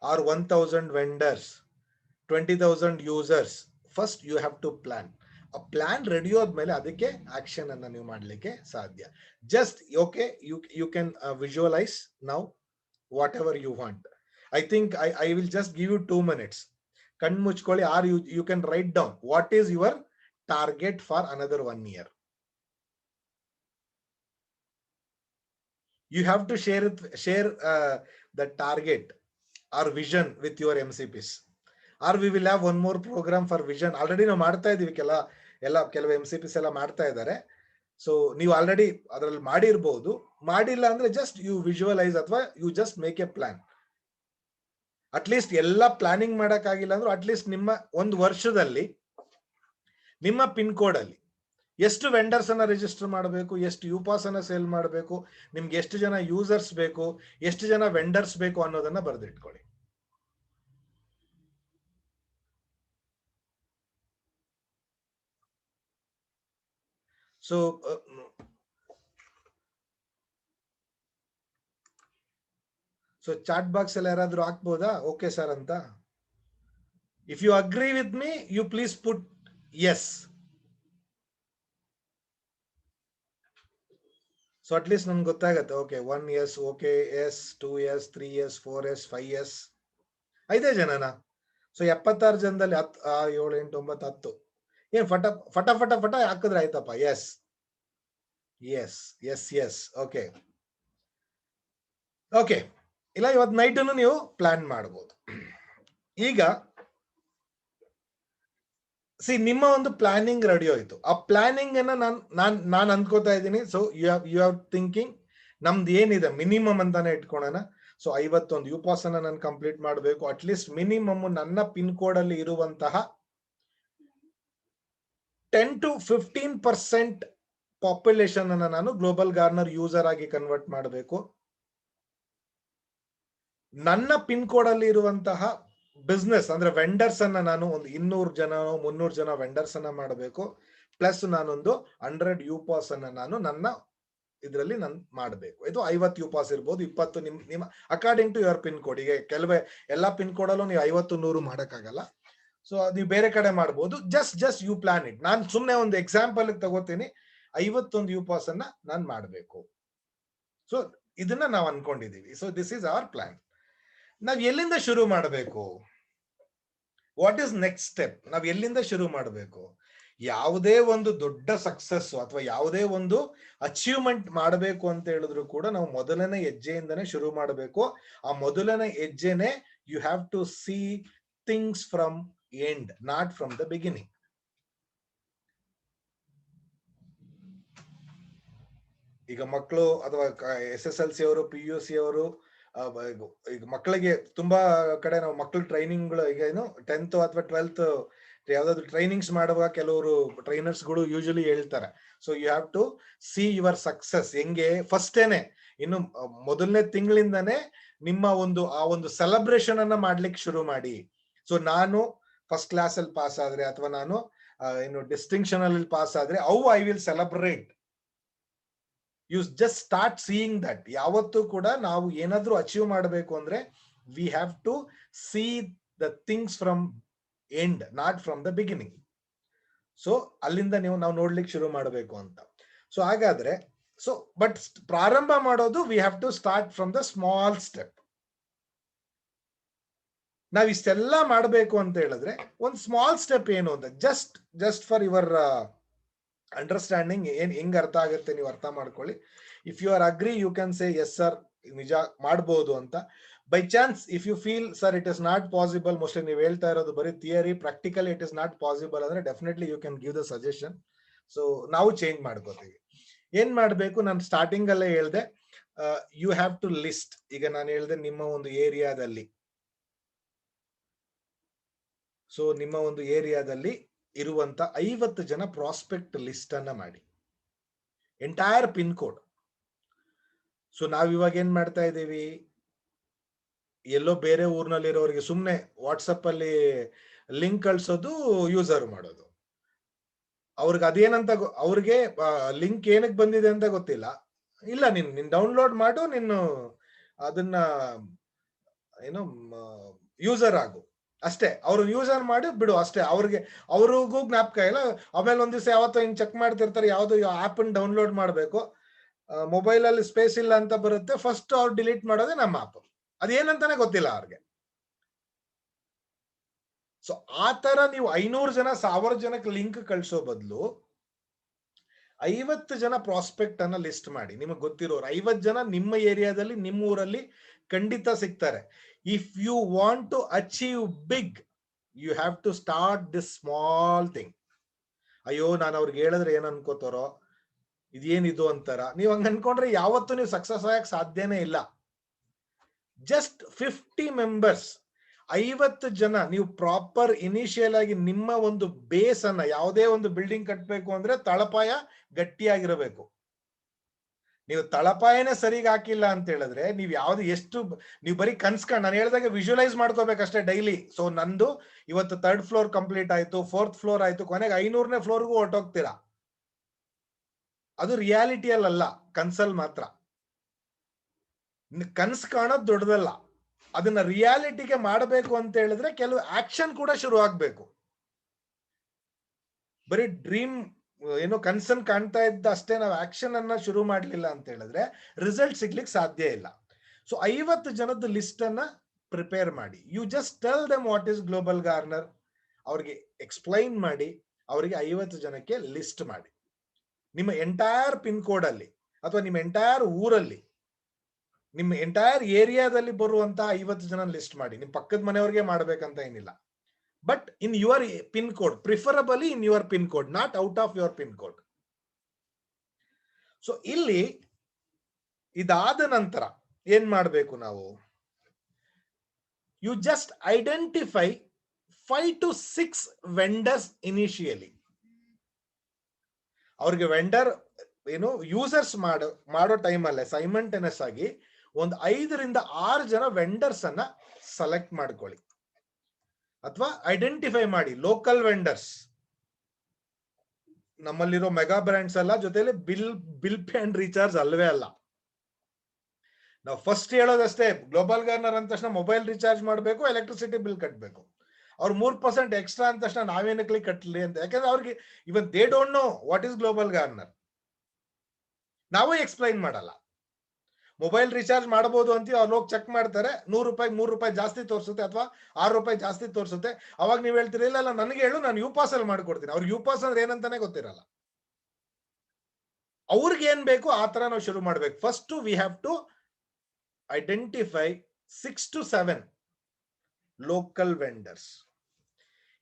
or 1000 vendors, 20,000 users. First you have to plan. ಆ plan ready ಹೋದ್ಮೇಲೆ ಅದಕ್ಕೆ action ಅನ್ನ ನೀವು ಮಾಡ್ಲಿಕ್ಕೆ ಸಾಧ್ಯ. Just okay, you can visualise now whatever you want. I think I will just give you 2 minutes. ಕಣ್ ಮುಚ್ಕೊಳ್ಳಿ, or you can write down what is your target for another 1 year. You have to share the target or vision with your MCPs, or we will have one more program for vision. Already ನಾವು ಮಾಡ್ತಾ ಇದೀವಿ, ಕೆಲವು MCPs ಎಲ್ಲ ಮಾಡ್ತಾ ಇದ್ದಾರೆ. So ನೀವು already ಅದರಲ್ಲಿ ಮಾಡಿರ್ಬಹುದು. ಮಾಡಿಲ್ಲ ಅಂದ್ರೆ ಜಸ್ಟ್ ಯು ವಿಜುವಲೈಸ್ ಅಥವಾ you just make a plan. At least ಎಲ್ಲ ಪ್ಲಾನಿಂಗ್ ಮಾಡಕ್ಕಾಗಿಲ್ಲ ಅಂದ್ರೂ ಅಟ್ಲೀಸ್ಟ್ ನಿಮ್ಮ 1 ವರ್ಷದಲ್ಲಿ ನಿಮ್ಮ ಪಿನ್ ಕೋಡ್ ಅಲ್ಲಿ ಎಷ್ಟು ವೆಂಡರ್ಸ್ ಅನ್ನ ರಿಜಿಸ್ಟರ್ ಮಾಡಬೇಕು, ಎಷ್ಟು ಯುಪಾಸ್ ಅನ್ನ ಸೇಲ್ ಮಾಡಬೇಕು, ನಿಮ್ಗೆ ಎಷ್ಟು ಜನ ಯೂಸರ್ಸ್ ಬೇಕು, ಎಷ್ಟು ಜನ ವೆಂಡರ್ಸ್ ಬೇಕು ಅನ್ನೋದನ್ನ ಬರೆದಿಟ್ಕೊಳ್ಳಿ. ಸೊ ಚಾಟ್ ಬಾಕ್ಸ್ ಅಲ್ಲಿ ಯಾರಾದ್ರೂ ಹಾಕ್ಬೋದಾ ಓಕೆ ಸರ್ ಅಂತ? If you agree with me you please put yes. So at least ನನ್ಗೆ ಗೊತ್ತಾಗತ್ತೆ, okay 1 years, okay yes, 2 years, 3 years, 4 years, 5 years, 5 ಜನನಾ? ಸೊ 76 ಜನದಲ್ಲಿ 7, 8, 9, 10 ಏನ್ ಫಟ ಫಟ ಫಟ ಫಟ ಹಾಕಿದ್ರೆ ಆಯ್ತಪ್ಪ. Yes yes yes yes okay okay. ಇಲ್ಲ ಇವತ್ತು ನೈಟನ್ನು ನೀವು ಪ್ಲಾನ್ ಮಾಡ್ಬೋದು. ಈಗ ನಿಮ್ಮ ಒಂದು ಪ್ಲಾನಿಂಗ್ ರೆಡಿ ಹೋಯ್ತು. ಆ ಪ್ಲಾನಿಂಗ್ ಅನ್ನ ನಾನು ಅನ್ಕೋತಾ ಇದ್ದೀನಿ. ಸೊ ಯು ಹ್ಯಾವ್ ಥಿಂಕಿಂಗ್ ನಮ್ದು ಏನಿದೆ ಮಿನಿಮಮ್ ಅಂತಾನೆ ಇಟ್ಕೊಳ್ಳೋಣ. ಸೊ 51 UPAS ನಾನು ಕಂಪ್ಲೀಟ್ ಮಾಡಬೇಕು. ಅಟ್ಲೀಸ್ಟ್ ಮಿನಿಮಮ್ ನನ್ನ ಪಿನ್ ಕೋಡ್ ಅಲ್ಲಿ ಇರುವಂತಹ 10 to 15% ಪಾಪ್ಯುಲೇಷನ್ ಅನ್ನ ನಾನು ಗ್ಲೋಬಲ್ ಗಾರ್ನರ್ ಯೂಸರ್ ಆಗಿ ಕನ್ವರ್ಟ್ ಮಾಡಬೇಕು. ನನ್ನ ಪಿನ್ ಕೋಡ್ ಅಲ್ಲಿ ಇರುವಂತಹ ಬಿಸ್ನೆಸ್ ಅಂದ್ರೆ ವೆಂಡರ್ಸ್ ಅನ್ನ ನಾನು ಒಂದು 200 ಜನ 300 ಜನ ವೆಂಡರ್ಸ್ ಅನ್ನ ಮಾಡಬೇಕು. ಪ್ಲಸ್ ನಾನೊಂದು 100 UPAS ಅನ್ನ ನಾನು ನನ್ನ ಇದರಲ್ಲಿ ನಾನು ಮಾಡಬೇಕು. ಇದು 50 UPAS ಇರ್ಬೋದು, 20 ನಿಮ್ಮ according to your pin code. ಈಗ ಕೆಲವೇ ಎಲ್ಲಾ ಪಿನ್ ಕೋಡ್ ಅಲ್ಲೂ ನೀವು 50 100 ಮಾಡಕ್ಕಾಗಲ್ಲ. ಸೊ ನೀವು ಬೇರೆ ಕಡೆ ಮಾಡ್ಬೋದು. Just you plan it. ನಾನು ಸುಮ್ನೆ ಒಂದು ಎಕ್ಸಾಂಪಲ್ ತಗೋತೀನಿ. 51 UPAS ಅನ್ನ ನಾನು ಮಾಡಬೇಕು. ಸೊ ಇದನ್ನ ನಾವು ಅನ್ಕೊಂಡಿದೀವಿ. So this is our plan. ನಾವ್ ಎಲ್ಲಿಂದ ಶುರು ಮಾಡಬೇಕು? What is next step? ನಾವ್ ಎಲ್ಲಿಂದ ಶುರು ಮಾಡಬೇಕು? ಯಾವುದೇ ಒಂದು ದೊಡ್ಡ ಸಕ್ಸಸ್ ಅಥವಾ ಯಾವುದೇ ಒಂದು ಅಚೀವ್ಮೆಂಟ್ ಮಾಡಬೇಕು ಅಂತ ಹೇಳಿದ್ರು ಕೂಡ ನಾವು ಮೊದಲನೇ ಹೆಜ್ಜೆಯಿಂದನೇ ಶುರು ಮಾಡಬೇಕು. ಆ ಮೊದಲನೇ ಹೆಜ್ಜೆನೆ you have to see things from end, not from the beginning. ಈಗ ಮಕ್ಕಳು ಅಥವಾ SSLC ಅವರು, PUC ಅವರು, ಈಗ ಮಕ್ಕಳಿಗೆ ತುಂಬಾ ಕಡೆ ನಾವು ಮಕ್ಕಳ ಟ್ರೈನಿಂಗ್ಗಳು, ಈಗ ಏನು 10th ಅಥವಾ 12th ಯಾವ್ದಾದ್ರು ಟ್ರೈನಿಂಗ್ಸ್ ಮಾಡುವಾಗ ಕೆಲವರು ಟ್ರೈನರ್ಸ್ ಗಳು ಯೂಶಲಿ ಹೇಳ್ತಾರೆ, so you have to see your success. ಹೆಂಗೆ ಫಸ್ಟೇನೆ ಇನ್ನು ಮೊದಲನೇ ತಿಂಗಳಿಂದಾನೇ ನಿಮ್ಮ ಆ ಒಂದು ಸೆಲೆಬ್ರೇಷನ್ ಅನ್ನ ಮಾಡ್ಲಿಕ್ಕೆ ಶುರು ಮಾಡಿ. ಸೊ ನಾನು ಫಸ್ಟ್ ಕ್ಲಾಸ್ ಅಲ್ಲಿ ಪಾಸ್ ಆದ್ರೆ ಅಥವಾ ನಾನು ಏನು ಡಿಸ್ಟಿಂಕ್ಷನ್ ಅಲ್ಲಿ ಪಾಸ್ ಆದ್ರೆ how I will celebrate. You just start seeing that. ಯಾವತ್ತೂ ಕೂಡ ನಾವು ಏನಾದ್ರೂ ಅಚೀವ್ ಮಾಡಬೇಕು ಅಂದ್ರೆ we have to see the things from end, not from the beginning. So ಅಲ್ಲಿಂದ ನಾವು ನೋಡ್ಲಿಕ್ಕೆ ಶುರು ಮಾಡಬೇಕು ಅಂತ. ಸೊ ಹಾಗಾದ್ರೆ ಬಟ್ ಪ್ರಾರಂಭ ಮಾಡೋದು we have to start from the small step. ನಾವ್ ಇಷ್ಟೆಲ್ಲ ಮಾಡಬೇಕು ಅಂತ ಹೇಳಿದ್ರೆ ಒಂದು ಸ್ಮಾಲ್ ಸ್ಟೆಪ್ ಏನು ಅಂತ ಜಸ್ಟ್ ಫಾರ್ ಯುವರ್ ಅಂಡರ್ಸ್ಟ್ಯಾಂಡಿಂಗ್ ಹೆಂಗ್ ಅರ್ಥ ಆಗುತ್ತೆ ನೀವು ಅರ್ಥ ಮಾಡ್ಕೊಳ್ಳಿ. If you are agree you can say yes sir ನಿಜ ಮಾಡಬಹುದು ಅಂತ. By chance if you feel sir it is not possible, mostly ನೀವು ಹೇಳ್ತಾ ಇರೋದು ಬರೀ theory, practical it is not possible ಅಂದ್ರೆ definitely you can give the suggestion. So ನಾವು change ಮಾಡ್ಕೋತೀವಿ. ಏನ್ ಮಾಡ್ಬೇಕು? ನಾನು ಸ್ಟಾರ್ಟಿಂಗ್ ಅಲ್ಲೇ ಹೇಳ್ದೆ, ಯು ಹ್ಯಾವ್ ಟು ಲಿಸ್ಟ್. ಈಗ ನಾನು ಹೇಳ್ದೆ ನಿಮ್ಮ ಒಂದು ಏರಿಯಾದಲ್ಲಿ, ಸೊ ನಿಮ್ಮ ಒಂದು ಏರಿಯಾದಲ್ಲಿ ಇರುವಂತ 50 ಜನ ಪ್ರಾಸ್ಪೆಕ್ಟ್ ಲಿಸ್ಟ್ ಅನ್ನ ಮಾಡಿ, ಎಂಟೈರ್ ಪಿನ್ ಕೋಡ್. ಸೊ ನಾವ್ ಇವಾಗ ಏನ್ ಮಾಡ್ತಾ ಇದ್ದೀವಿ, ಎಲ್ಲೋ ಬೇರೆ ಊರ್ನಲ್ಲಿರೋರಿಗೆ ಸುಮ್ನೆ ವಾಟ್ಸಪ್ ಅಲ್ಲಿ ಲಿಂಕ್ ಕಳ್ಸೋದು, ಯೂಸರ್ ಮಾಡೋದು. ಅವ್ರಿಗೆ ಅದೇನಂತ ಅವ್ರಿಗೆ ಲಿಂಕ್ ಏನಕ್ಕೆ ಬಂದಿದೆ ಅಂತ ಗೊತ್ತಿಲ್ಲ. ಇಲ್ಲ ನಿನ್ ಡೌನ್ಲೋಡ್ ಮಾಡು, ನೀನು ಅದನ್ನ ಏನೋ ಯೂಸರ್ ಆಗು ಅಷ್ಟೇ. ಅವ್ರು ಯೂಸರ್ ಮಾಡಿ ಬಿಡು ಅಷ್ಟೇ. ಅವ್ರಿಗೂ ಜ್ಞಾಪಕ ಇಲ್ಲ. ಆಮೇಲೆ ಒಂದ್ ದಿವಸ ಯಾವತ್ತೋ ಹಿಂಗ್ ಚೆಕ್ ಮಾಡ್ತಿರ್ತಾರೆ, ಯಾವ್ದು ಆಪ್ ಅನ್ನು ಡೌನ್ಲೋಡ್ ಮಾಡ್ಬೇಕು, ಮೊಬೈಲ್ ಅಲ್ಲಿ ಸ್ಪೇಸ್ ಇಲ್ಲ ಅಂತ ಬರುತ್ತೆ. ಫಸ್ಟ್ ಅವ್ರು ಡಿಲೀಟ್ ಮಾಡೋದೇ ನಮ್ಮ ಆಪ್. ಅದೇನಂತಾನೆ ಗೊತ್ತಿಲ್ಲ ಅವ್ರಿಗೆ. ಸೊ ಆ ತರ ನೀವು 500 ಜನ 1000 ಜನಕ್ಕೆ ಲಿಂಕ್ ಕಳ್ಸೋ ಬದಲು 50 ಜನ ಪ್ರಾಸ್ಪೆಕ್ಟ್ ಅನ್ನ ಲಿಸ್ಟ್ ಮಾಡಿ. ನಿಮಗೆ ಗೊತ್ತಿರೋರು 50 ಜನ ನಿಮ್ಮ ಏರಿಯಾದಲ್ಲಿ, ನಿಮ್ಮ ಊರಲ್ಲಿ ಖಂಡಿತ ಸಿಗ್ತಾರೆ. If you want to achieve big, you have to start this small thing. ಅಯ್ಯೋ ನಾನು ಅವ್ರಿಗೆ ಹೇಳಿದ್ರೆ ಏನ್ ಅನ್ಕೋತಾರೋ, ಇದೇನಿದು ಅಂತಾರ. ನೀವು ಹಂಗ ಅನ್ಕೊಂಡ್ರೆ ಯಾವತ್ತೂ ನೀವು ಸಕ್ಸಸ್ ಆಗಕ್ ಸಾಧ್ಯನೇ ಇಲ್ಲ. ಜಸ್ಟ್ 50 ಮೆಂಬರ್ಸ್, 50 ಜನ ನೀವು ಪ್ರಾಪರ್ ಇನಿಷಿಯಲ್ ಆಗಿ ನಿಮ್ಮ ಒಂದು ಬೇಸ್ ಅನ್ನ, ಯಾವುದೇ ಒಂದು ಬಿಲ್ಡಿಂಗ್ ಕಟ್ಟಬೇಕು ಅಂದ್ರೆ ತಳಪಾಯ ಗಟ್ಟಿಯಾಗಿರಬೇಕು. ನೀವು ತಳಪಾಯನೇ ಸರಿಯಾಗಿ ಹಾಕಿಲ್ಲ ಅಂತ ಹೇಳಿದ್ರೆ ನೀವು ನೀವು ಬರೀ ಕನ್ಸ್ಕೊಂಡು, ನಾನು ಹೇಳಿದಾಗ ವಿಜುವಲೈಸ್ ಮಾಡ್ಕೋಬೇಕಷ್ಟೇ ಡೈಲಿ. ಸೊ ನಂದು ಇವತ್ತು 3rd ಫ್ಲೋರ್ ಕಂಪ್ಲೀಟ್ ಆಯ್ತು, 4th ಫ್ಲೋರ್ ಆಯ್ತು, ಕೊನೆಗೆ 500ನೇ ಫ್ಲೋರ್ಗೂ ಹೊರಟೋಗ್ತೀರಾ. ಅದು ರಿಯಾಲಿಟಿಯಲ್ಲ, ಕನ್ಸಲ್ ಮಾತ್ರ. ಕನ್ಸ್ ಕಾಣೋದು ದೊಡ್ಡದಲ್ಲ, ಅದನ್ನ ರಿಯಾಲಿಟಿಗೆ ಮಾಡಬೇಕು ಅಂತ ಹೇಳಿದ್ರೆ ಕೆಲವು ಆಕ್ಷನ್ ಕೂಡ ಶುರು ಆಗ್ಬೇಕು. ಬರೀ ಡ್ರೀಮ್ ಏನೋ ಕನ್ಸರ್ನ್ ಕಾಣ್ತಾ ಇದ್ದ ಅಷ್ಟೇ ನಾವು ಆಕ್ಷನ್ ಅನ್ನ ಶುರು ಮಾಡಲಿಲ್ಲ ಅಂತ ಹೇಳಿದ್ರೆ ರಿಸಲ್ಟ್ ಸಿಗ್ಲಿಕ್ಕೆ ಸಾಧ್ಯ ಇಲ್ಲ. ಸೊ 50 ಜನದ ಲಿಸ್ಟ್ ಅನ್ನ ಪ್ರಿಪೇರ್ ಮಾಡಿ. You just tell them what is Global Garner, ಅವ್ರಿಗೆ ಎಕ್ಸ್ಪ್ಲೈನ್ ಮಾಡಿ, ಅವರಿಗೆ 50 ಜನಕ್ಕೆ ಲಿಸ್ಟ್ ಮಾಡಿ. ನಿಮ್ಮ ಎಂಟೈರ್ ಪಿನ್ ಕೋಡ್ ಅಲ್ಲಿ ಅಥವಾ ನಿಮ್ಮ ಎಂಟೈರ್ ಊರಲ್ಲಿ, ನಿಮ್ಮ ಎಂಟೈರ್ ಏರಿಯಾದಲ್ಲಿ ಬರುವಂತಹ 50 ಜನ ಲಿಸ್ಟ್ ಮಾಡಿ. ನಿಮ್ ಪಕ್ಕದ ಮನೆಯವ್ರಿಗೆ ಮಾಡ್ಬೇಕಂತ ಏನಿಲ್ಲ, but in your pin code, preferably in your pin code, not out of your pin code. So ಇಲ್ಲಿ ಇದಾದ ನಂತರ ಏನ್ ಮಾಡಬೇಕು ನಾವು? You just identify 5 to 6 vendors initially. ಅವ್ರಿಗೆ ವೆಂಡರ್ ಏನು ಯೂಸರ್ಸ್ ಮಾಡೋ ಟೈಮಲ್ಲೇ ಸೈಮಂಟೇನಿಯಸ್ ಆಗಿ ಒಂದು 5 ರಿಂದ 6 ಜನ ವೆಂಡರ್ಸ್ ಅನ್ನ ಸೆಲೆಕ್ಟ್ ಮಾಡ್ಕೊಳ್ಳಿ ಅಥವಾ ಐಡೆಂಟಿಫೈ ಮಾಡಿ. ಲೋಕಲ್ ವೆಂಡರ್ಸ್, ನಮ್ಮಲ್ಲಿರೋ ಮೆಗಾ ಬ್ರ್ಯಾಂಡ್ಸ್ ಅಲ್ಲ, ಜೊತೆಲಿ ಬಿಲ್ ಪೇ ಅಂಡ್ ರೀಚಾರ್ಜ್ ಅಲ್ವೇ ಅಲ್ಲ. ನಾವು ಫಸ್ಟ್ ಹೇಳೋದಷ್ಟೇ, ಗ್ಲೋಬಲ್ ಗಾರ್ನರ್ ಅಂದ ತಕ್ಷಣ ಮೊಬೈಲ್ ರೀಚಾರ್ಜ್ ಮಾಡಬೇಕು, ಎಲೆಕ್ಟ್ರಿಸಿಟಿ ಬಿಲ್ ಕಟ್ಟಬೇಕು. ಅವ್ರು 3% ಎಕ್ಸ್ಟ್ರಾ ಅಂದ ತಕ್ಷಣ ನಾವೇನಕ್ಕೆ ಕಟ್ಟಲಿ ಅಂತ. ಯಾಕಂದ್ರೆ ಅವ್ರಿಗೆ even they don't know what is Global Garner. ನಾವು ಎಕ್ಸ್ಪ್ಲೈನ್ ಮಾಡಲ್ಲ. ಮೊಬೈಲ್ ರೀಚಾರ್ಜ್ ಮಾಡಬಹುದು ಅಂತ ಅವ್ರು ಹೋಗಿ ಚೆಕ್ ಮಾಡ್ತಾರೆ, 100 ರೂಪಾಯಿ 3 ರೂಪಾಯಿ ಜಾಸ್ತಿ ತೋರಿಸುತ್ತೆ ಅಥವಾ 6 ರೂಪಾಯಿ ಜಾಸ್ತಿ ತೋರಿಸುತ್ತೆ. ಅವಾಗ ನೀವು ಹೇಳ್ತೀರಿ ಇಲ್ಲ ನನಗೆ ಹೇಳು, ನಾನು ಯು ಪಾಸ್ ಅಲ್ಲಿ ಮಾಡ್ಕೊಡ್ತೀನಿ. ಅವ್ರಿಗೆ ಯು ಪಾಸ್ ಅಂದ್ರೆ ಏನಂತಾನೆ ಗೊತ್ತಿರಲ್ಲ. ಅವ್ರಿಗೆ ಏನ್ ಬೇಕು ಆ ತರ ನಾವು ಶುರು ಮಾಡ್ಬೇಕು. First we have to identify 6 to 7 local vendors.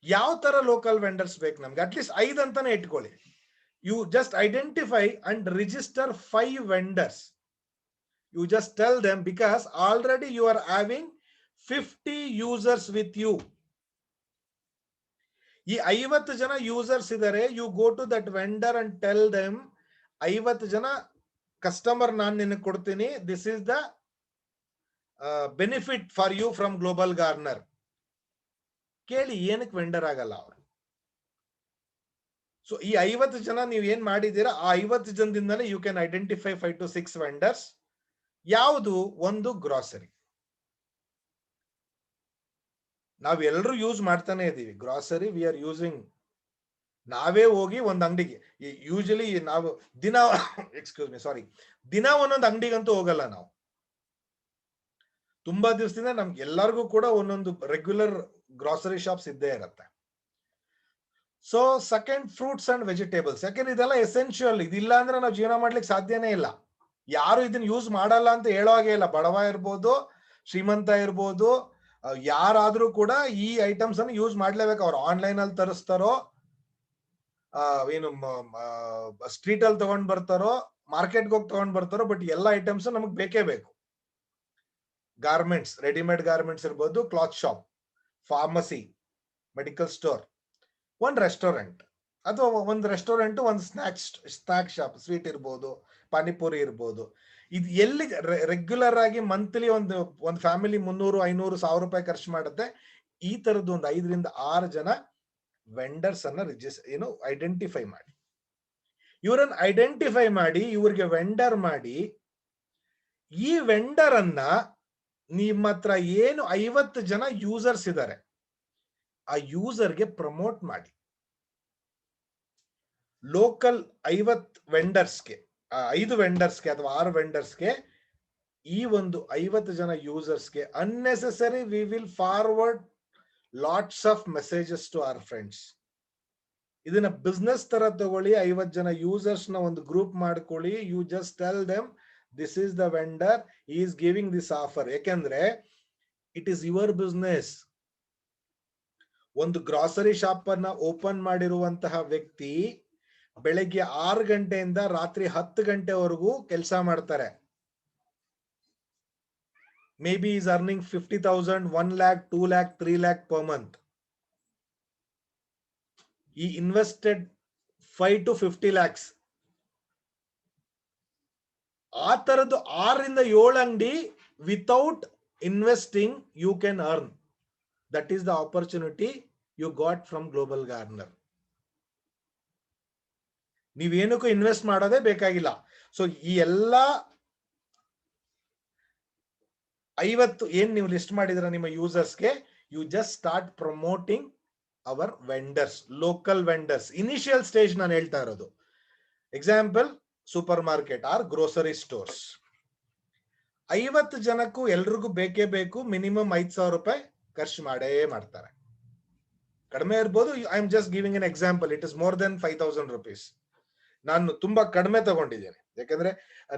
ಯಾವ ತರ ಲೋಕಲ್ ವೆಂಡರ್ಸ್ ಬೇಕು ನಮ್ಗೆ? ಅಟ್ಲೀಸ್ಟ್ 5 ಅಂತಾನೆ ಇಟ್ಕೊಳ್ಳಿ. You just identify and register 5 vendors. You just tell them, because already you are having 50 users with you. ಈ 50 ಜನ ಯೂಸರ್ಸ್ ಇದಾರೆ. You go to that vendor and tell them, 50 ಜನ ಕಸ್ಟಮರ್ ನಾನು ನಿನಗೆ ಕೊಡ್ತೀನಿ, this is the benefit for you from global Garner. ಕೇಳಿ, ಏನಕ್ಕೆ vendor ಆಗಲ್ಲ ಅವರು? ಸೊ ಈ 50 ಜನ ನೀವು ಏನ್ ಮಾಡಿದ್ದೀರಾ, ಆ 50 ಜನದಿಂದಲೇ you can identify 5 to 6 vendors. ಯಾವುದು? ಒಂದು ಗ್ರಾಸರಿ. ನಾವ್ ಎಲ್ಲರೂ ಯೂಸ್ ಮಾಡ್ತಾನೆ ಇದೀವಿ ಗ್ರಾಸರಿ. We are using. ನಾವೇ ಹೋಗಿ ಒಂದ್ ಅಂಗಡಿಗೆ, ಯೂಶಲಿ ನಾವು ದಿನ ದಿನ ಒಂದೊಂದು ಅಂಗಡಿಗಂತೂ ಹೋಗಲ್ಲ ನಾವು. ತುಂಬಾ ದಿವಸದಿಂದ ನಮ್ಗೆ ಎಲ್ಲರಿಗೂ ಕೂಡ ಒಂದೊಂದು ರೆಗ್ಯುಲರ್ ಗ್ರಾಸರಿ ಶಾಪ್ಸ್ ಇದ್ದೇ ಇರತ್ತೆ. So second, fruits and vegetables. ಯಾಕಂದ್ರೆ ಇದೆಲ್ಲ ಎಸೆನ್ಷಿಯಲ್. ಇದಿಲ್ಲ ಅಂದ್ರೆ ನಾವು ಜೀವನ ಮಾಡ್ಲಿಕ್ಕೆ ಸಾಧ್ಯನೇ ಇಲ್ಲ. ಯಾರು ಇದನ್ನ ಯೂಸ್ ಮಾಡಲ್ಲ ಅಂತ ಹೇಳೋ ಹಾಗೆ ಇಲ್ಲ. ಬಡವ ಇರ್ಬೋದು, ಶ್ರೀಮಂತ ಇರ್ಬೋದು, ಯಾರಾದ್ರೂ ಕೂಡ ಈ ಐಟಮ್ಸ್ ಅನ್ನು ಯೂಸ್ ಮಾಡ್ಲೇಬೇಕು. ಅವ್ರು ಆನ್ಲೈನ್ ಅಲ್ಲಿ ತರಿಸ್ತಾರೋ, ಏನು ಸ್ಟ್ರೀಟ್ ಅಲ್ಲಿ ತಗೊಂಡ್ ಬರ್ತಾರೋ, ಮಾರ್ಕೆಟ್ಗೆ ಹೋಗಿ ತಗೊಂಡ್ ಬರ್ತಾರೋ, ಬಟ್ ಎಲ್ಲ ಐಟಮ್ಸ್ ನಮಗ್ ಬೇಕೇ ಬೇಕು. ಗಾರ್ಮೆಂಟ್ಸ್, ರೆಡಿಮೇಡ್ ಗಾರ್ಮೆಂಟ್ಸ್ ಇರ್ಬೋದು, cloth shop, pharmacy, medical store, ಒಂದ್ ರೆಸ್ಟೋರೆಂಟ್ ಅಥವಾ ಒಂದು ರೆಸ್ಟೋರೆಂಟ್, ಒಂದು ಸ್ನಾಕ್ ಶಾಪ್, ಸ್ವೀಟ್ ಇರ್ಬೋದು, ಪಾನಿಪುರಿ ಇರ್ಬೋದು. ಇದು ಎಲ್ಲಿ ರೆಗ್ಯುಲರ್ ಆಗಿ ಮಂತ್ಲಿ ಒಂದು ಫ್ಯಾಮಿಲಿ 300, 500, 1000 ರೂಪಾಯಿ ಖರ್ಚು ಮಾಡುತ್ತೆ. ಈ ತರದ್ದು ಒಂದು 5 ರಿಂದ 6 ಜನ ವೆಂಡರ್ಸ್ ಅನ್ನ ಐಡೆಂಟಿಫೈ ಮಾಡಿ. ಇವರನ್ನ ಐಡೆಂಟಿಫೈ ಮಾಡಿ, ಇವ್ರಿಗೆ ವೆಂಡರ್ ಮಾಡಿ, ಈ ವೆಂಡರ್ ಅನ್ನ ನಿಮ್ಮ ಹತ್ರ ಏನು 50 ಜನ ಯೂಸರ್ಸ್ ಇದ್ದಾರೆ, ಆ ಯೂಸರ್ಗೆ ಪ್ರಮೋಟ್ ಮಾಡಿ. ಲೋಕಲ್ 50 ವೆಂಡರ್ಸ್ಗೆ, 5 ವೆಂಡರ್ಸ್ಗೆ ಅಥವಾ 6 ವೆಂಡರ್ಸ್ಗೆ, ಈ ಒಂದು 50 ಜನ ಯೂಸರ್ಸ್ಗೆ unnecessary we will forward lots of messages to our friends. ಇದನ್ನ ಬಿಸ್ನೆಸ್ ತರ ತಗೊಳ್ಳಿ. 50 ಜನ ಯೂಸರ್ಸ್ ನ ಒಂದು ಗ್ರೂಪ್ ಮಾಡ್ಕೊಳ್ಳಿ. You just tell them, this is the vendor, he is giving this offer. ಯಾಕೆಂದ್ರೆ ಇಟ್ ಈಸ್ ಯುವರ್ ಬಿಸ್ನೆಸ್. ಒಂದು ಗ್ರಾಸರಿ ಶಾಪ್ ಅನ್ನ ಓಪನ್ ಮಾಡಿರುವಂತಹ ವ್ಯಕ್ತಿ ಬೆಳಗ್ಗೆ 6 ಗಂಟೆಯಿಂದ ರಾತ್ರಿ 10 ಗಂಟೆವರೆಗೂ ಕೆಲಸ ಮಾಡ್ತಾರೆ. May be is earning 50,000, 1 lakh, 2 lakh, 3 lakh per month. He invested 5 to 50 lakhs. ಆ ತರದ್ದು 6 ರಿಂದ 7 ಅಂಗಡಿ without investing you can earn. That is the opportunity you got from global garner. ನೀವೇನಕ್ಕೂ ಇನ್ವೆಸ್ಟ್ ಮಾಡೋದೇ ಬೇಕಾಗಿಲ್ಲ. ಸೊ ಈ ಎಲ್ಲಾ 50 ಏನ್ ನೀವು ಲಿಸ್ಟ್ ಮಾಡಿದ್ರ ನಿಮ್ಮ ಯೂಸರ್ಸ್ಗೆ, you just start promoting our vendors, local vendors. Initial stage ನಾನು ಹೇಳ್ತಾ ಇರೋದು. Example super market or grocery stores. 50 ಜನಕ್ಕೂ ಎಲ್ರಿಗೂ ಬೇಕೇ ಬೇಕು, ಮಿನಿಮಮ್ 5,000 ರೂಪಾಯಿ ಖರ್ಚು ಮಾಡೇ ಮಾಡ್ತಾರೆ. ಕಡಿಮೆ ಇರ್ಬೋದು, I am just giving an example. It is more than 5,000 rupees. ನಾನು ತುಂಬಾ ಕಡಿಮೆ ತಗೊಂಡಿದ್ದೇನೆ, ಯಾಕಂದ್ರೆ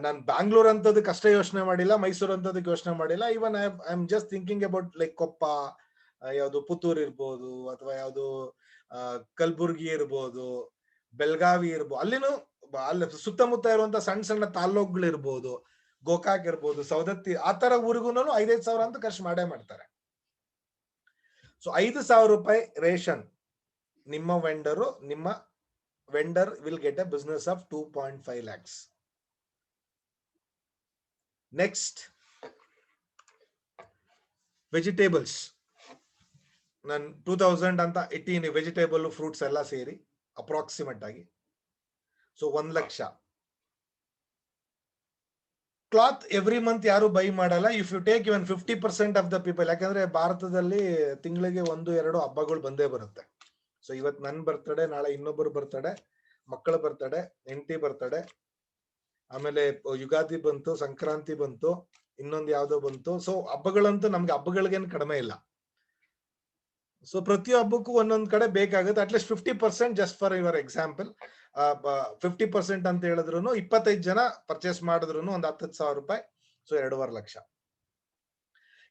ನಾನು ಬ್ಯಾಂಗ್ಳೂರ್ ಅಂತದಕ್ಕೆ ಅಷ್ಟೇ ಯೋಚನೆ ಮಾಡಿಲ್ಲ, ಮೈಸೂರು ಅಂತದಕ್ಕೆ ಯೋಚನೆ ಮಾಡಿಲ್ಲ. Even I am just thinking about like Koppa, ಯಾವುದು ಪುತ್ತೂರು ಇರ್ಬೋದು, ಅಥವಾ ಯಾವುದು ಕಲ್ಬುರ್ಗಿ ಇರ್ಬೋದು, ಬೆಳಗಾವಿ ಇರ್ಬೋದು, ಅಲ್ಲಿನೂ ಅಲ್ಲಿ ಸುತ್ತಮುತ್ತ ಇರುವಂತ ಸಣ್ಣ ಸಣ್ಣ ತಾಲ್ಲೂಕುಗಳು ಇರ್ಬೋದು, ಗೋಕಾಕ್ ಇರ್ಬೋದು, ಸೌದತ್ತಿ, ಆ ತರ ಊರಿಗೂ 5,000 ಸಾವಿರ ಅಂತ ಖರ್ಚು ಮಾಡೇ ಮಾಡ್ತಾರೆ. ಸೊ 5,000 ರೂಪಾಯಿ ರೇಷನ್ ನಿಮ್ಮ vendor will get a business of 2.5 lakhs. Next, vegetables. ನಾನು 2,000 ಅಂತ ಇಟ್ಟೀನಿ, ವೆಜಿಟೇಬಲ್ ಫ್ರೂಟ್ಸ್ ಎಲ್ಲ ಸೇರಿ ಅಪ್ರಾಕ್ಸಿಮೇಟ್ ಆಗಿ. So 1 lakh. Cloth every month ಯಾರು ಬೈ ಮಾಡಲ್ಲ. If you take even 50% of the people, ಯಾಕಂದ್ರೆ ಭಾರತದಲ್ಲಿ ತಿಂಗಳಿಗೆ 1-2 ಹಬ್ಬಗಳು ಬಂದೇ ಬರುತ್ತೆ. ಸೊ ಇವತ್ತು ನನ್ನ ಬರ್ತಡೆ, ನಾಳೆ ಇನ್ನೊಬ್ಬರು ಬರ್ತಡೆ, ಮಕ್ಕಳ ಬರ್ತಡೆ, ಹೆಂಡತಿ ಬರ್ತಡೆ, ಆಮೇಲೆ ಯುಗಾದಿ ಬಂತು, ಸಂಕ್ರಾಂತಿ ಬಂತು, ಇನ್ನೊಂದು ಯಾವ್ದೋ ಬಂತು. ಸೊ ಹಬ್ಬಗಳಂತೂ ನಮ್ಗೆ ಹಬ್ಬಗಳಿಗೇನು ಕಡಿಮೆ ಇಲ್ಲ. ಸೊ ಪ್ರತಿ ಹಬ್ಬಕ್ಕೂ ಒಂದೊಂದ್ ಕಡೆ ಬೇಕಾಗುತ್ತೆ. At least 50%, just for your example, 50% ಅಂತ ಹೇಳಿದ್ರು 25 ಜನ ಪರ್ಚೇಸ್ ಮಾಡಿದ್ರು ಒಂದು 10,000 ರೂಪಾಯಿ. ಸೊ 2.5 ಲಕ್ಷ.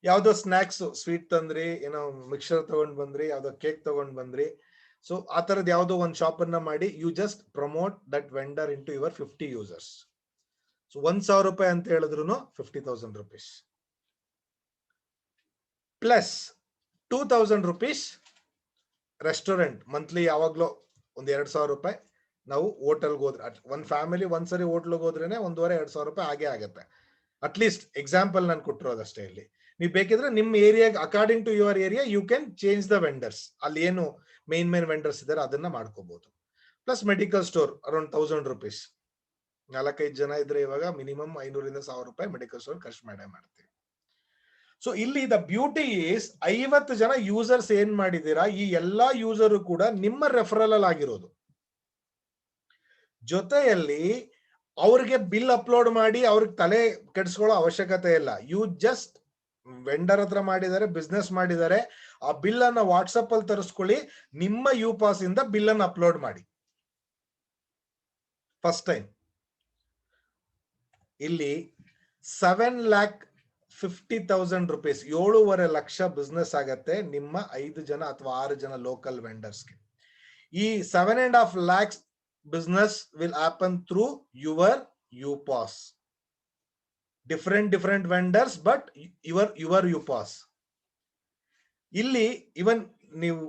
ಯಾವ್ದೋ ಸ್ನಾಕ್ಸ್, ಸ್ವೀಟ್ ತಂದ್ರಿ, ಏನೋ ಮಿಕ್ಸರ್ ತಗೊಂಡ್ ಬಂದ್ರಿ, ಯಾವ್ದೋ ಕೇಕ್ ತಗೊಂಡ್ ಬಂದ್ರಿ. ಸೊ ಆ ತರದ್ ಯಾವ್ದೋ ಒಂದ್ ಶಾಪ್ ಅನ್ನ ಮಾಡಿ, you just promote that vendor in to your 50 users. So 1,000 ರೂಪಾಯಿ ಅಂತ ಹೇಳಿದ್ರು 50,000 rupees. Plus 2,000 rupees restaurant monthly ಯಾವಾಗ್ಲೂ 1,000-2,000 ರೂಪಾಯಿ ನಾವು ಹೋಟೆಲ್ಗೆ ಹೋದ್ರೆ, ಒಂದ್ ಫ್ಯಾಮಿಲಿ ಒಂದ್ಸರಿ ಹೋಟ್ಲ್ಗೆ ಹೋದ್ರೇನೆ 1,500-2,000 ರೂಪಾಯಿ ಆಗೇ ಆಗತ್ತೆ. ಅಟ್ಲೀಸ್ಟ್ ಎಕ್ಸಾಂಪಲ್ ನಾನು ಕೊಟ್ಟಿರೋದಷ್ಟೇ. ಇಲ್ಲಿ ನೀವು ಬೇಕಿದ್ರೆ ನಿಮ್ಮ area, according to your area, you can change the vendors. ಅಲ್ಲಿ ಏನು ಮೇನ್ ವೆಂಡರ್ಸ್ ಇದಾರೆ ಅದನ್ನ ಮಾಡ್ಕೋಬಹುದು. Plus medical store around 1,000 rupees. 4-5 ಜನ ಇದ್ರೆ ಇವಾಗ ಮಿನಿಮಮ್ 500-1,000 ರೂಪಾಯಿ ಮೆಡಿಕಲ್ ಸ್ಟೋರ್ ಖರ್ಚು ಮಾಡ್ತೀವಿ. ಸೊ ಇಲ್ಲಿ ದ ಬ್ಯೂಟಿ ಈಸ್ 50 ಜನ ಯೂಸರ್ಸ್ ಏನ್ ಮಾಡಿದೀರಾ, ಈ ಎಲ್ಲಾ ಯೂಸರ್ ಕೂಡ ನಿಮ್ಮ ರೆಫರಲ್ ಆಗಿರೋದು. ಜೊತೆಯಲ್ಲಿ ಅವ್ರಿಗೆ ಬಿಲ್ ಅಪ್ಲೋಡ್ ಮಾಡಿ ಅವ್ರಿಗೆ ತಲೆ ಕೆಡಿಸ್ಕೊಳ್ಳೋ ಅವಶ್ಯಕತೆ ಇಲ್ಲ. ಯು ಜಸ್ಟ್ ವೆಂಡರ್ ಹತ್ರ ಮಾಡಿದ್ದಾರೆ, ಬಿಸ್ನೆಸ್ ಮಾಡಿದ್ದಾರೆ, ಆ ಬಿಲ್ ಅನ್ನ ವಾಟ್ಸಪ್ ಅಲ್ಲಿ ತರಿಸ್ಕೊಳ್ಳಿ, ನಿಮ್ಮ ಯು ಪಾಸ್ ಇಂದ ಬಿಲ್ ಅನ್ನು ಅಪ್ಲೋಡ್ ಮಾಡಿ. ಫಸ್ಟ್ ಟೈಮ್ ಇಲ್ಲಿ 7,50,000 rupees, 7.5 ಲಕ್ಷ ಬಿಸ್ನೆಸ್ ಆಗತ್ತೆ ನಿಮ್ಮ 5 ಜನ ಅಥವಾ 6 ಜನ ಲೋಕಲ್ ವೆಂಡರ್ಸ್ಗೆ. ಈ 7.5 lakhs business will happen through your UPAS. Different vendors, but your UPAS. ಇಲ್ಲಿ ಇವನ್ ನೀವು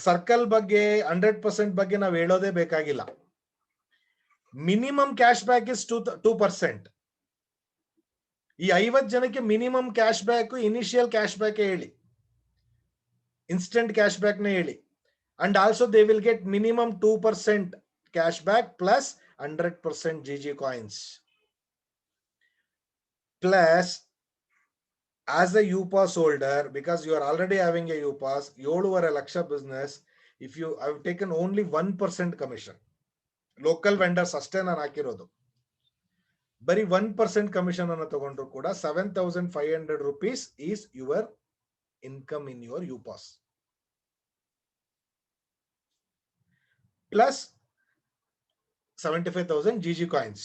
ಸರ್ಕಲ್ ಬಗ್ಗೆ 100% ಬಗ್ಗೆ ನಾವು ಹೇಳೋದೇ ಬೇಕಾಗಿಲ್ಲ. Minimum cash back is 2%. ಈ 50 ಜನಕ್ಕೆ minimum cash back, initial cash back ಹೇಳಿ, ಇನ್ಸ್ಟೆಂಟ್ ಕ್ಯಾಶ್ ಬ್ಯಾಕ್ ನ ಹೇಳಿ. And also they will get minimum 2% cash back plus 100% GG coins. Plus, as a UPAS holder, because you are already having a UPAS, 7.5 lakhs business, if you have taken only 1% commission, local vendors ಅಷ್ಟೇ ನಾನು ಹಾಕಿರೋದು, ಬರೀ 1% commission ಅನ್ನು ತಗೊಂಡ್ರು ಕೂಡ 7,500 rupees is your income in your UPAS. Plus 75,000 GG coins.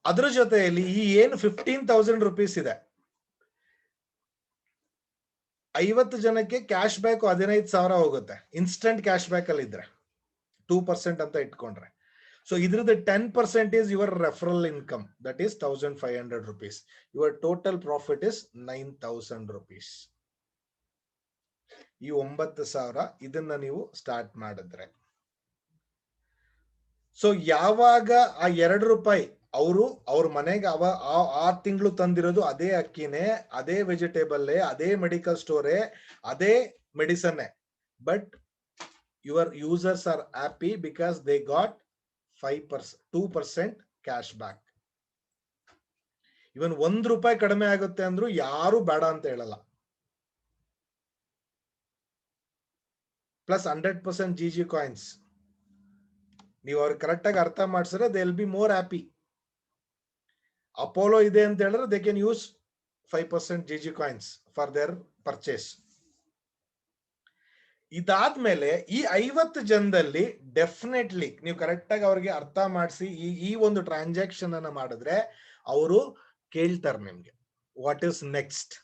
ಅದರ ಜೊತೆಯಲ್ಲಿ ಈ ಏನು 15,000 rupees ಇದೆ, 50 ಜನಕ್ಕೆ ಕ್ಯಾಶ್ ಬ್ಯಾಕ್ 15,000 ಹೋಗುತ್ತೆ ಇನ್ಸ್ಟೆಂಟ್ ಕ್ಯಾಶ್ ಬ್ಯಾಕ್ ಅಲ್ಲಿ ಇದ್ರೆ, 2% ಅಂತ ಇಟ್ಕೊಂಡ್ರೆ. ಸೊ ಇದ್ರದ್ದು 10% is your referral income, that is 1,500 rupees. Your total profit is 9,000 rupees. ಈ 9,000 ಇದನ್ನ ನೀವು ಸ್ಟಾರ್ಟ್ ಮಾಡಿದ್ರೆ, ಸೊ ಯಾವಾಗ ಆ 2 ರೂಪಾಯಿ ಅವ್ರ ಮನೆಗೆ ಆ ತಿಂಗಳು ತಂದಿರೋದು ಅದೇ ಅಕ್ಕಿನೇ, ಅದೇ ವೆಜಿಟೇಬಲ್, ಅದೇ ಮೆಡಿಕಲ್ ಸ್ಟೋರೇ, ಅದೇ medicine, but your users are happy because they got 2% cash back. Even 1 ರೂಪಾಯಿ ಕಡಿಮೆ ಆಗುತ್ತೆ ಅಂದ್ರೂ ಯಾರು ಬೇಡ ಅಂತ ಹೇಳಲ್ಲ. Plus 100% GG coins. ನೀವು ಅವ್ರಿಗೆ ಕರೆಕ್ಟ್ ಆಗಿ ಅರ್ಥ ಮಾಡಿಸಿದ್ರೆ they will be more happy. Apollo ಇದೆ ಅಂತ ಹೇಳಿದ್ರೆ they can use 5% GG coins for their purchase. ಇದಾದ್ಮೇಲೆ ಈ 50 ಜನದಲ್ಲಿ ಡೆಫಿನೆಟ್ಲಿ ನೀವು ಕರೆಕ್ಟ್ ಆಗಿ ಅವ್ರಿಗೆ ಅರ್ಥ ಮಾಡಿಸಿ ಈ ಒಂದು ಟ್ರಾನ್ಸಾಕ್ಷನ್ ಅನ್ನ ಮಾಡಿದ್ರೆ ಅವರು ಕೇಳ್ತಾರೆ ನಿಮ್ಗೆ ವಾಟ್ ಇಸ್ ನೆಕ್ಸ್ಟ್.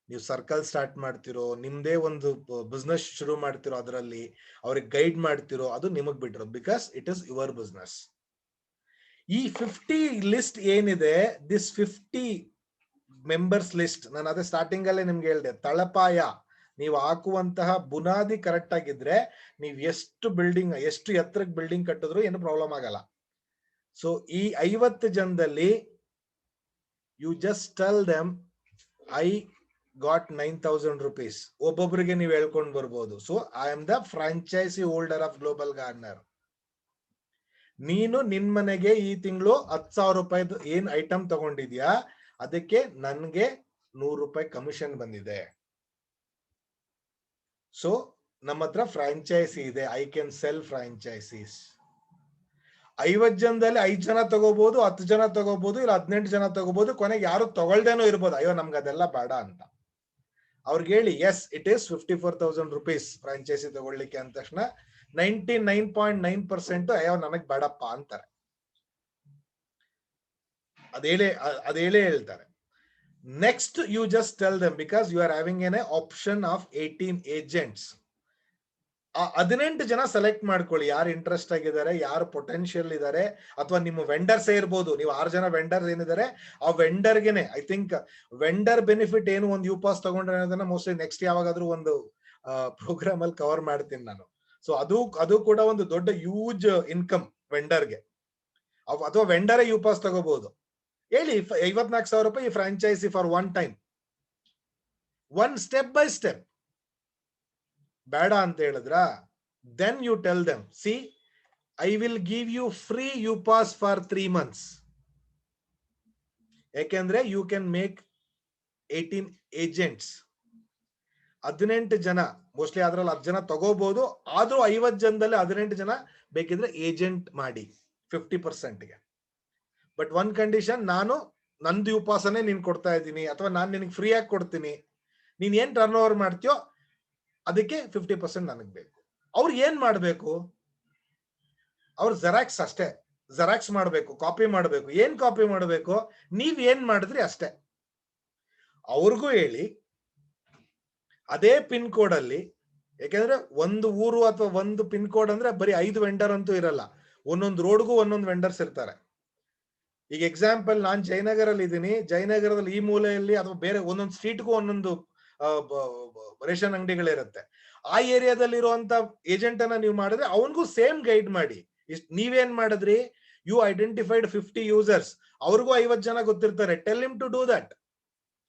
ನೀವು ಸರ್ಕಲ್ ಸ್ಟಾರ್ಟ್ ಮಾಡ್ತಿರೋ, ನಿಮ್ದೇ ಒಂದು ಬಿಸ್ನೆಸ್ ಶುರು ಮಾಡ್ತಿರೋ, ಅದರಲ್ಲಿ ಅವ್ರಿಗೆ ಗೈಡ್ ಮಾಡ್ತಿರೋ, ಅದು ನಿಮಗ್ ಬಿಟ್ಟಿರೋ, because it is your business. ಈ 50 ಲಿಸ್ಟ್ ಏನಿದೆ, ದಿಸ್ 50 ಮೆಂಬರ್ಸ್ ಲಿಸ್ಟ್, ನಾನು ಅದೇ ಸ್ಟಾರ್ಟಿಂಗ್ ಅಲ್ಲೇ ನಿಮ್ಗೆ ಹೇಳಿದೆ, ತಳಪಾಯ ನೀವು ಹಾಕುವಂತಹ ಬುನಾದಿ ಕರೆಕ್ಟ್ ಆಗಿದ್ರೆ ನೀವು ಎಷ್ಟು ಎತ್ತರಕ್ಕೆ ಬಿಲ್ಡಿಂಗ್ ಕಟ್ಟಿದ್ರು ಏನು ಪ್ರಾಬ್ಲಮ್ ಆಗಲ್ಲ. ಸೊ ಈ 50 ಜನದಲ್ಲಿ you just tell them I got 9,000 rupees. ಒಬ್ಬೊಬ್ಬರಿಗೆ ನೀವು ಹೇಳ್ಕೊಂಡು ಬರ್ಬೋದು. So I am the franchise holder of global gardener. ನೀನು ನಿನ್ ಮನೆಗೆ ಈ ತಿಂಗಳು 10,000 ರೂಪಾಯಿದು ಏನ್ ಐಟಮ್ ತಗೊಂಡಿದ್ಯಾ ಅದಕ್ಕೆ ನನ್ಗೆ 100 ರೂಪಾಯಿ ಕಮಿಷನ್ ಬಂದಿದೆ. ಸೊ ನಮ್ಮ ಹತ್ರ ಫ್ರಾಂಚೈಸಿ ಇದೆ, ಐ ಕ್ಯಾನ್ ಸೆಲ್ ಫ್ರಾಂಚೈಸೀಸ್. 50 ಜನದಲ್ಲಿ 5 ಜನ ತಗೋಬಹುದು, 10 ಜನ ತಗೋಬಹುದು, ಇಲ್ಲ 18 ಜನ ತಗೋಬಹುದು, ಕೊನೆಗೆ ಯಾರು ತಗೊಳ್ದೇನೋ ಇರ್ಬೋದು, ಅಯ್ಯೋ ನಮ್ಗೆ ಅದೆಲ್ಲ ಬೇಡ ಅಂತ. ಅವ್ರಿಗೆ ಹೇಳಿ as it is 54,000 rupees franchise ತಗೊಳ್ಳಿಕ್ಕೆ ಅಂದ ತಕ್ಷಣ 99.9% ಅಯ್ಯೋ ನನಗ್ ಬೇಡಪ್ಪ ಅಂತಾರೆ. ಅದೇಳೇ ಹೇಳ್ತಾರೆ. Next you just tell them, because you are having an option of 18 agents. 18 ಜನ ಸೆಲೆಕ್ಟ್ ಮಾಡ್ಕೊಳ್ಳಿ, ಯಾರು ಇಂಟ್ರೆಸ್ಟ್ ಆಗಿದ್ದಾರೆ, ಯಾರು ಪೊಟೆನ್ಶಿಯಲ್ ಇದ್ದಾರೆ, ಅಥವಾ ನಿಮ್ಮ ವೆಂಡರ್ಸ್ ಇರ್ಬೋದು. ನೀವು 6 ಜನ ವೆಂಡರ್ಸ್ ಏನಿದ್ದಾರೆ ಆ ವೆಂಡರ್ಗೆನೆ ಐ ಥಿಂಕ್ ವೆಂಡರ್ ಬೆನಿಫಿಟ್ ಏನು ಒಂದು ಯುಪಾಸ್ ತಗೊಂಡ್ರೆ ಅನ್ನೋದನ್ನ ಮೋಸ್ಟ್ಲಿ ನೆಕ್ಸ್ಟ್ ಯಾವಾಗಾದ್ರೂ ಒಂದು ಪ್ರೋಗ್ರಾಮ್ ಅಲ್ಲಿ ಕವರ್ ಮಾಡ್ತೀನಿ ನಾನು. ಸೊ ಅದು ಕೂಡ ಒಂದು ದೊಡ್ಡ ಯೂಜ್ ಇನ್ಕಮ್ ವೆಂಡರ್ಗೆ, ಅಥವಾ ವೆಂಡರೇ ಯುಪಾಸ್ ತಗೋಬಹುದು. ಹೇಳಿ 54,000 ರೂಪಾಯಿ franchise for one time, one step by step. ಬೇಡ ಅಂತ ಹೇಳಿದ್ರ then you tell them, see I will give you free UPass for 3 months. ಯಾಕೆಂದ್ರೆ ಯು ಕ್ಯಾನ್ ಮೇಕ್ 18 ಏಜೆಂಟ್ಸ್. 18 ಜನ ಮೋಸ್ಟ್ಲಿ ಅದ್ರಲ್ಲಿ 10 ಜನ ತಗೋಬಹುದು, ಆದ್ರೂ 50 ಜನದಲ್ಲಿ 18 ಜನ ಬೇಕಿದ್ರೆ ಏಜೆಂಟ್ ಮಾಡಿ 50%ಗೆ. ಬಟ್ ಒನ್ ಕಂಡೀಷನ್, ನಾನು ನಂದು ಉಪಾಸನೆ ನೀನ್ ಕೊಡ್ತಾ ಇದ್ದೀನಿ, ಅಥವಾ ನಾನು ನಿನಗೆ ಫ್ರೀ ಆಗಿ ಕೊಡ್ತೀನಿ, ನೀನ್ ಏನ್ ಟರ್ನ್ ಓವರ್ ಮಾಡ್ತೀಯೋ ಅದಕ್ಕೆ 50% ನನಗ್ ಬೇಕು. ಅವ್ರು ಏನ್ ಮಾಡ್ಬೇಕು, ಅವ್ರು ಜೆರಾಕ್ಸ್ ಅಷ್ಟೇ, ಜೆರಾಕ್ಸ್ ಮಾಡ್ಬೇಕು, ಕಾಪಿ ಮಾಡ್ಬೇಕು. ಏನ್ ಕಾಪಿ ಮಾಡ್ಬೇಕು, ನೀವ್ ಏನ್ ಮಾಡಿದ್ರಿ ಅಷ್ಟೇ. ಅವ್ರಿಗೂ ಹೇಳಿ ಅದೇ ಪಿನ್ ಕೋಡ್ ಅಲ್ಲಿ, ಯಾಕೆಂದ್ರೆ ಒಂದು ಊರು ಅಥವಾ ಒಂದು ಪಿನ್ ಕೋಡ್ ಅಂದ್ರೆ ಬರೀ 5 ವೆಂಡರ್ ಅಂತೂ ಇರಲ್ಲ, ಒಂದೊಂದು ರೋಡ್ಗೂ ಒಂದೊಂದು ವೆಂಡರ್ಸ್ ಇರ್ತಾರೆ. ಈಗ ಎಕ್ಸಾಂಪಲ್ ನಾನು ಜಯನಗರಲ್ಲಿ ಇದ್ದೀನಿ, ಜಯನಗರದಲ್ಲಿ ಈ ಮೂಲೆಯಲ್ಲಿ ಅಥವಾ ಬೇರೆ ಒಂದೊಂದು ಸ್ಟ್ರೀಟ್ಗೂ ಒಂದೊಂದು ರೇಷನ್ ಅಂಗಡಿಗಳಿರುತ್ತೆ. ಆ ಏರಿಯಾದಲ್ಲಿ ಇರುವಂತ ಏಜೆಂಟ್ ಅನ್ನ ನೀವು ಮಾಡಿದ್ರೆ ಅವನಿಗೂ ಸೇಮ್ ಗೈಡ್ ಮಾಡಿ. ನೀವೇನ್ ಮಾಡಿದ್ರಿ, ಯು ಐಡೆಂಟಿಫೈಡ್ 50 ಯೂಸರ್ಸ್, ಅವ್ರಿಗೂ 50 ಜನ ಗೊತ್ತಿರ್ತಾರೆ, tell him to do that.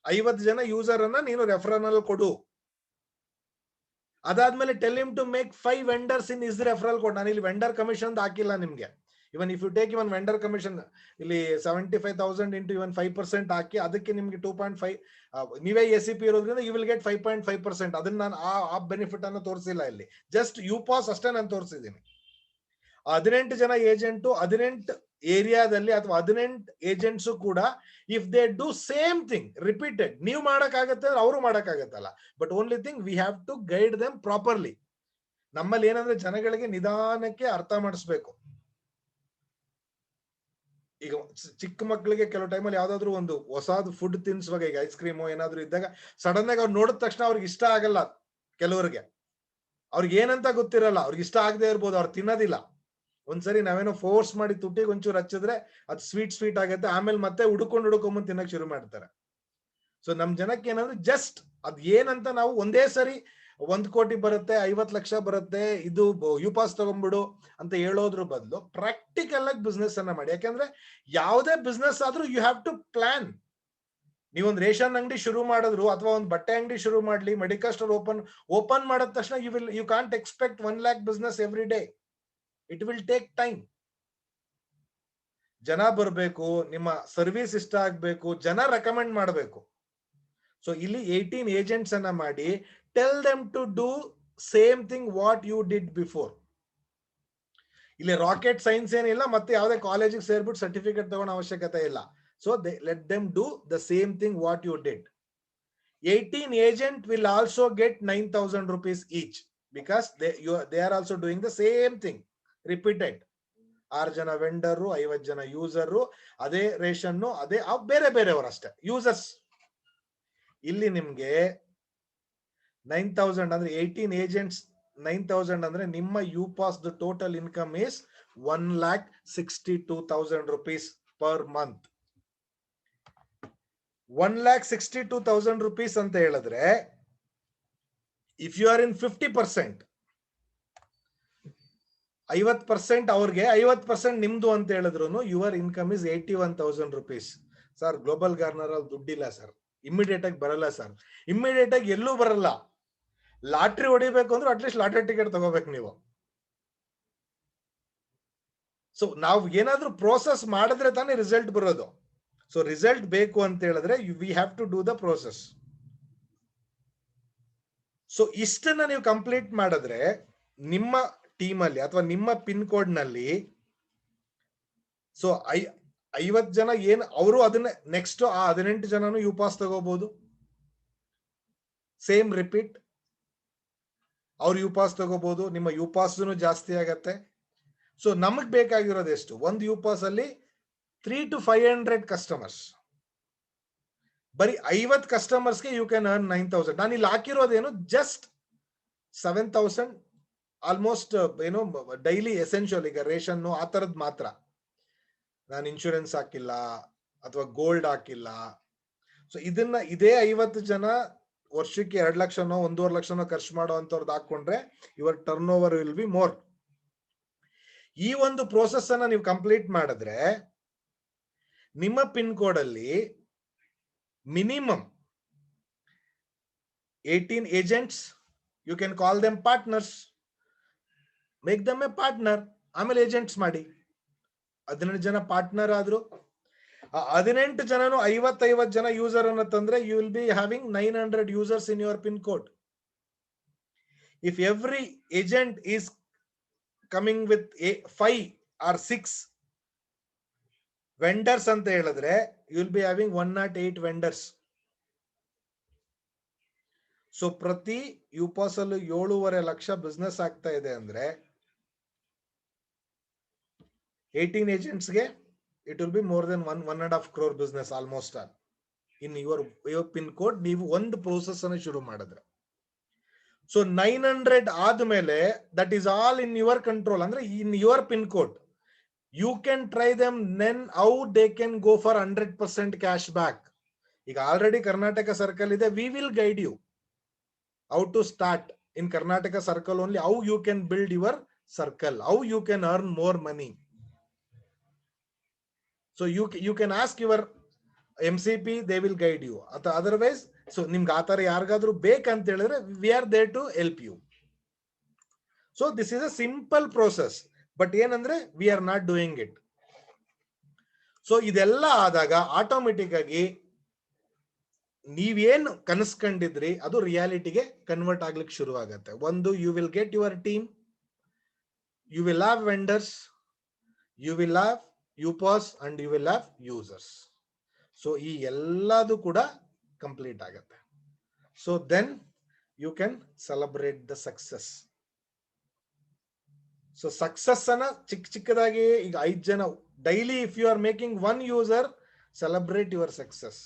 50 ಜನ ಯೂಸರ್ ಅನ್ನ ನೀನು ರೆಫರಲ್ ಕೊಡು. ಅದಾದ್ಮೇಲೆ tell him to make 5 vendors in his referral code. ನಾನು ಇಲ್ಲಿ ವೆಂಡರ್ ಕಮಿಷನ್ ಹಾಕಿಲ್ಲ ನಿಮ್ಗೆ. Even if you take even vendor commission ಇಲ್ಲಿ 75,000 ಇಂಟು ಇವನ್ 5% ಹಾಕಿ ಅದಕ್ಕೆ ನಿಮ್ಗೆ 2.5 ನೀವೇ SCP ಇರೋದ್ರಿಂದ ಯು ವಿಲ್ ಗೆಟ್ 5.5%. ಅದನ್ನ ನಾನು ಆ ಬೆನಿಫಿಟ್ ಅನ್ನು ತೋರಿಸಿಲ್ಲ ಇಲ್ಲಿ, ಜಸ್ಟ್ ಯುಪಾಸ್ ಅಷ್ಟೇ ನಾನು ತೋರಿಸಿದ್ದೀನಿ. 18 ಜನ ಏಜೆಂಟು 18 ಏರಿಯಾದಲ್ಲಿ ಅಥವಾ 18 ಏಜೆಂಟ್ಸು ಕೂಡ if they do same thing repeated, ನೀವು ಮಾಡಕ್ಕಾಗತ್ತೆ ಅವರು ಮಾಡಕ್ಕಾಗತ್ತಲ್ಲ, but only thing we have to guide them properly. ನಮ್ಮಲ್ಲಿ ಏನಂದ್ರೆ ಜನಗಳಿಗೆ ನಿಧಾನಕ್ಕೆ ಅರ್ಥ ಮಾಡಿಸ್ಬೇಕು. ಈಗ ಚಿಕ್ಕ ಮಕ್ಕಳಿಗೆ ಕೆಲವು ಟೈಮಲ್ಲಿ ಯಾವ್ದಾದ್ರು ಒಂದು ಹೊಸದು ಫುಡ್ ತಿನ್ಸುವಾಗ, ಈಗ ಐಸ್ ಕ್ರೀಮು ಏನಾದ್ರು ಇದ್ದಾಗ ಸಡನ್ ಆಗಿ ಅವ್ರು ನೋಡಿದ ತಕ್ಷಣ ಅವ್ರಿಗೆ ಇಷ್ಟ ಆಗಲ್ಲ. ಕೆಲವರಿಗೆ ಅವ್ರಿಗೆ ಏನಂತ ಗೊತ್ತಿರಲ್ಲ, ಅವ್ರಿಗೆ ಇಷ್ಟ ಆಗದೆ ಇರ್ಬೋದು, ಅವ್ರು ತಿನ್ನೋದಿಲ್ಲ. ಒಂದ್ಸರಿ ನಾವೇನೋ ಫೋರ್ಸ್ ಮಾಡಿ ತುಟ್ಟಿಗೆ ಒಂಚೂರು ಹಚ್ಚಿದ್ರೆ ಅದು ಸ್ವೀಟ್ ಆಗುತ್ತೆ, ಆಮೇಲೆ ಮತ್ತೆ ಹುಡ್ಕೊಂಡ್ ತಿನ್ನಕ್ ಶುರು ಮಾಡ್ತಾರೆ. ಸೊ ನಮ್ ಜನಕ್ಕೆ ಏನಂದ್ರೆ ಜಸ್ಟ್ ಅದ್ ಏನಂತ ನಾವು ಒಂದೇ ಸರಿ 1 ಕೋಟಿ ಬರುತ್ತೆ, 50 ಲಕ್ಷ ಬರುತ್ತೆ, ಇದು ಯುಪಾಸ್ ತಗೊಂಡ್ಬಿಡು ಅಂತ ಹೇಳೋದ್ರ ಬದಲು ಪ್ರಾಕ್ಟಿಕಲ್ ಆಗಿ ಬಿಸ್ನೆಸ್ ಅನ್ನ ಮಾಡಿ. ಯಾಕಂದ್ರೆ ಯಾವುದೇ ಬಿಸ್ನೆಸ್ ಆದ್ರೂ ಯು ಹ್ಯಾವ್ ಟು ಪ್ಲಾನ್. ನೀವೊಂದು ರೇಷನ್ ಅಂಗಡಿ ಶುರು ಮಾಡಿದ್ರು ಅಥವಾ ಒಂದು ಬಟ್ಟೆ ಅಂಗಡಿ ಶುರು ಮಾಡ್ಲಿ, ಮೆಡಿಕಲ್ ಸ್ಟೋರ್ ಓಪನ್ ಮಾಡಿದ ತಕ್ಷಣ you can't expect 1 lakh business every day. It will take time. ಜನ ಬರಬೇಕು, ನಿಮ್ಮ ಸರ್ವಿಸ್ ಇಷ್ಟ ಆಗ್ಬೇಕು, ಜನ ರೆಕಮೆಂಡ್ ಮಾಡಬೇಕು. ಸೊ ಇಲ್ಲಿ 18 ಏಜೆಂಟ್ಸ್ ಅನ್ನ ಮಾಡಿ tell them to do same thing what you did before. ಇಲ್ಲಿ ರಾಕೆಟ್ ಸೈನ್ಸ್ ಏನಿಲ್ಲ, ಮತ್ತೆ ಯಾವುದೇ ಕಾಲೇಜಿಗೆ ಸೇರ್ಬಿಟ್ಟು ಸರ್ಟಿಫಿಕೇಟ್ ತಗೊಳ್ಳೋ ಅವಶ್ಯಕತೆ ಇಲ್ಲ. So let them do the same thing what you did. 18 agent will also get 9,000 rupees each because they are also doing the same thing repeated. 6 ಜನ ವೆಂಡರ್, 50 ಜನ ಯೂಸರ್, ಅದೇ ರೇಷನ್, ಅದೇ ಬೇರೆ ಬೇರೆಯವರು ಅಷ್ಟೇ ಯೂಸರ್ಸ್. ಇಲ್ಲಿ ನಿಮ್ಗೆ 9,000 ಅಂದ್ರೆ 18 agents 9,000 ಅಂದ್ರೆ ನಿಮ್ಮ UPass the total income is 1,62,000 rupees per month. 1,62,000 rupees ಅಂತ ಹೇಳಿದ್ರೆ ಇಫ್ ಯು ಆರ್ ಇನ್ 50%, 50% ಅವ್ರಿಗೆ 50% ನಿಮ್ದು ಅಂತ ಹೇಳಿದ್ರು your income is 81,000 rupees. Sir global Garner ಅಲ್ಲಿ ದುಡ್ಡಿಲ್ಲ ಸರ್, ಇಮಿಡಿಯೇಟ್ ಆಗಿ ಬರಲ್ಲ ಸರ್. ಇಮಿಡಿಯೇಟ್ ಆಗಿ ಎಲ್ಲೂ ಬರಲ್ಲ. ಲಾಟ್ರಿ ಹೊಡಿಬೇಕು ಅಂದ್ರೆ ಅಟ್ಲೀಸ್ಟ್ ಲಾಟ್ರಿ ಟಿಕೆಟ್ ತಗೋಬೇಕು ನೀವು. ಸೊ ನಾವು ಏನಾದ್ರೂ ಪ್ರೋಸೆಸ್ ಮಾಡಿದ್ರೆ ತಾನೇ ರಿಸಲ್ಟ್ ಬರೋದು. ಸೊ ರಿಸಲ್ಟ್ ಬೇಕು ಅಂತ ಹೇಳಿದ್ರೆ we have to do the process. So ಇಷ್ಟನ್ನ ನೀವು ಕಂಪ್ಲೀಟ್ ಮಾಡಿದ್ರೆ ನಿಮ್ಮ ಟೀಮ್ ಅಲ್ಲಿ ಅಥವಾ ನಿಮ್ಮ ಪಿನ್ ಕೋಡ್ ನಲ್ಲಿ ಸೊ 50 ಜನ ಏನ್ ಅವರು ಅದನ್ನ ನೆಕ್ಸ್ಟ್ ಆ 18 ಜನನು UPass ತಗೋಬಹುದು. ಸೇಮ್ ರಿಪೀಟ್ ಅವ್ರು UPass ತಗೋಬಹುದು. ನಿಮ್ಮ UPass ಜಾಸ್ತಿ ಆಗತ್ತೆ. ಸೊ ನಮಗ್ ಬೇಕಾಗಿರೋದು ಎಷ್ಟು? ಒಂದು UPass ಅಲ್ಲಿ 300 to 500 ಕಸ್ಟಮರ್ಸ್. ಬರೀ 50 ಕಸ್ಟಮರ್ಸ್ಗೆ ಯು ಕ್ಯಾನ್ ಅರ್ನ್ 9,000. ನಾನು ಇಲ್ಲಿ ಹಾಕಿರೋದೇನು ಜಸ್ಟ್ 7,000 ಆಲ್ಮೋಸ್ಟ್ ಏನೋ ಡೈಲಿ ಎಸೆನ್ಷಿಯಲ್, ಈಗ ರೇಷನ್ ಆ ತರದ್ ಮಾತ್ರ. ನಾನು ಇನ್ಶೂರೆನ್ಸ್ ಹಾಕಿಲ್ಲ ಅಥವಾ ಗೋಲ್ಡ್ ಹಾಕಿಲ್ಲ. ಸೊ ಇದನ್ನ ಇದೇ 50 ಜನ ವರ್ಷಕ್ಕೆ 2 ಲಕ್ಷನೋ 1.5 ಲಕ್ಷನೋ ಖರ್ಚು ಮಾಡೋ ಅಂತವ್ರದ್ದು ಹಾಕೊಂಡ್ರೆ your turn over will be more. ಈ ಒಂದು ಪ್ರೋಸೆಸ್ ಅನ್ನ ನೀವು ಕಂಪ್ಲೀಟ್ ಮಾಡಿದ್ರೆ ನಿಮ್ಮ ಪಿನ್ ಕೋಡ್ ಅಲ್ಲಿ minimum 18 agents, you can call them partners, make them a partner. ಆಮೇಲೆ ಏಜೆಂಟ್ಸ್ ಮಾಡಿ 18 ಜನ ಪಾರ್ಟ್ನರ್ ಆದ್ರು. 18 ಜನನು 50 ಜನ ಯೂಸರ್ ಅನ್ನ ತಂದ್ರೆ you will be having 900 users in your pin code. If every agent is coming with 5 or 6 vendors ಅಂತ ಹೇಳಿದ್ರೆ you will be having 108 vendors. So ಪ್ರತಿ UPass ಅಲ್ಲೂ 7.5 ಲಕ್ಷ ಬಿಸ್ನೆಸ್ ಆಗ್ತಾ ಇದೆ ಅಂದ್ರೆ 18 ಏಜೆಂಟ್ಸ್ಗೆ it will be more then 1.5 crore business almost all in your pin code. ನೀವು ಒಂದು ಪ್ರೋಸೆಸ್ ಅನ್ನು ಶುರು ಮಾಡಿದ್ರೆ ಸೊ 900 ಆದ್ಮೇಲೆ that is all in your control. ಅಂದ್ರೆ in your pin code you can try them, then how they can go for 100% cash back. ಈಗ already Karnataka circle ಇದೆ, we will guide you how to start in Karnataka circle only, how you can build your circle, how you can earn more money. So you can ask your MCP, they will guide you. Otherwise, so nimge ಆ ತರ ಯಾರಿಗಾದ್ರೂ ಬೇಕಂತ ಹೇಳಿದ್ರೆ we are there to help you. So this is a simple process, but ಏನಂದ್ರೆ we are not doing it. So ಇದೆಲ್ಲ ಆದಾಗ automatic ಆಗಿ ನೀವೇನು ಕನಸ್ಕೊಂಡಿದ್ರಿ ಅದು ರಿಯಾಲಿಟಿಗೆ ಕನ್ವರ್ಟ್ ಆಗ್ಲಿಕ್ಕೆ ಶುರು ಆಗತ್ತೆ. ಒಂದು, you will get your team, you will have vendors, you will have UPass and you will have users. So ಈ ಎಲ್ಲದು ಕೂಡ ಕಂಪ್ಲೀಟ್ ಆಗತ್ತೆ. So then you can celebrate the success. So success ಅನ್ನ ಚಿಕ್ಕದಾಗಿ ಈಗ 5 ಜನ daily if you are making 1 user, celebrate your success.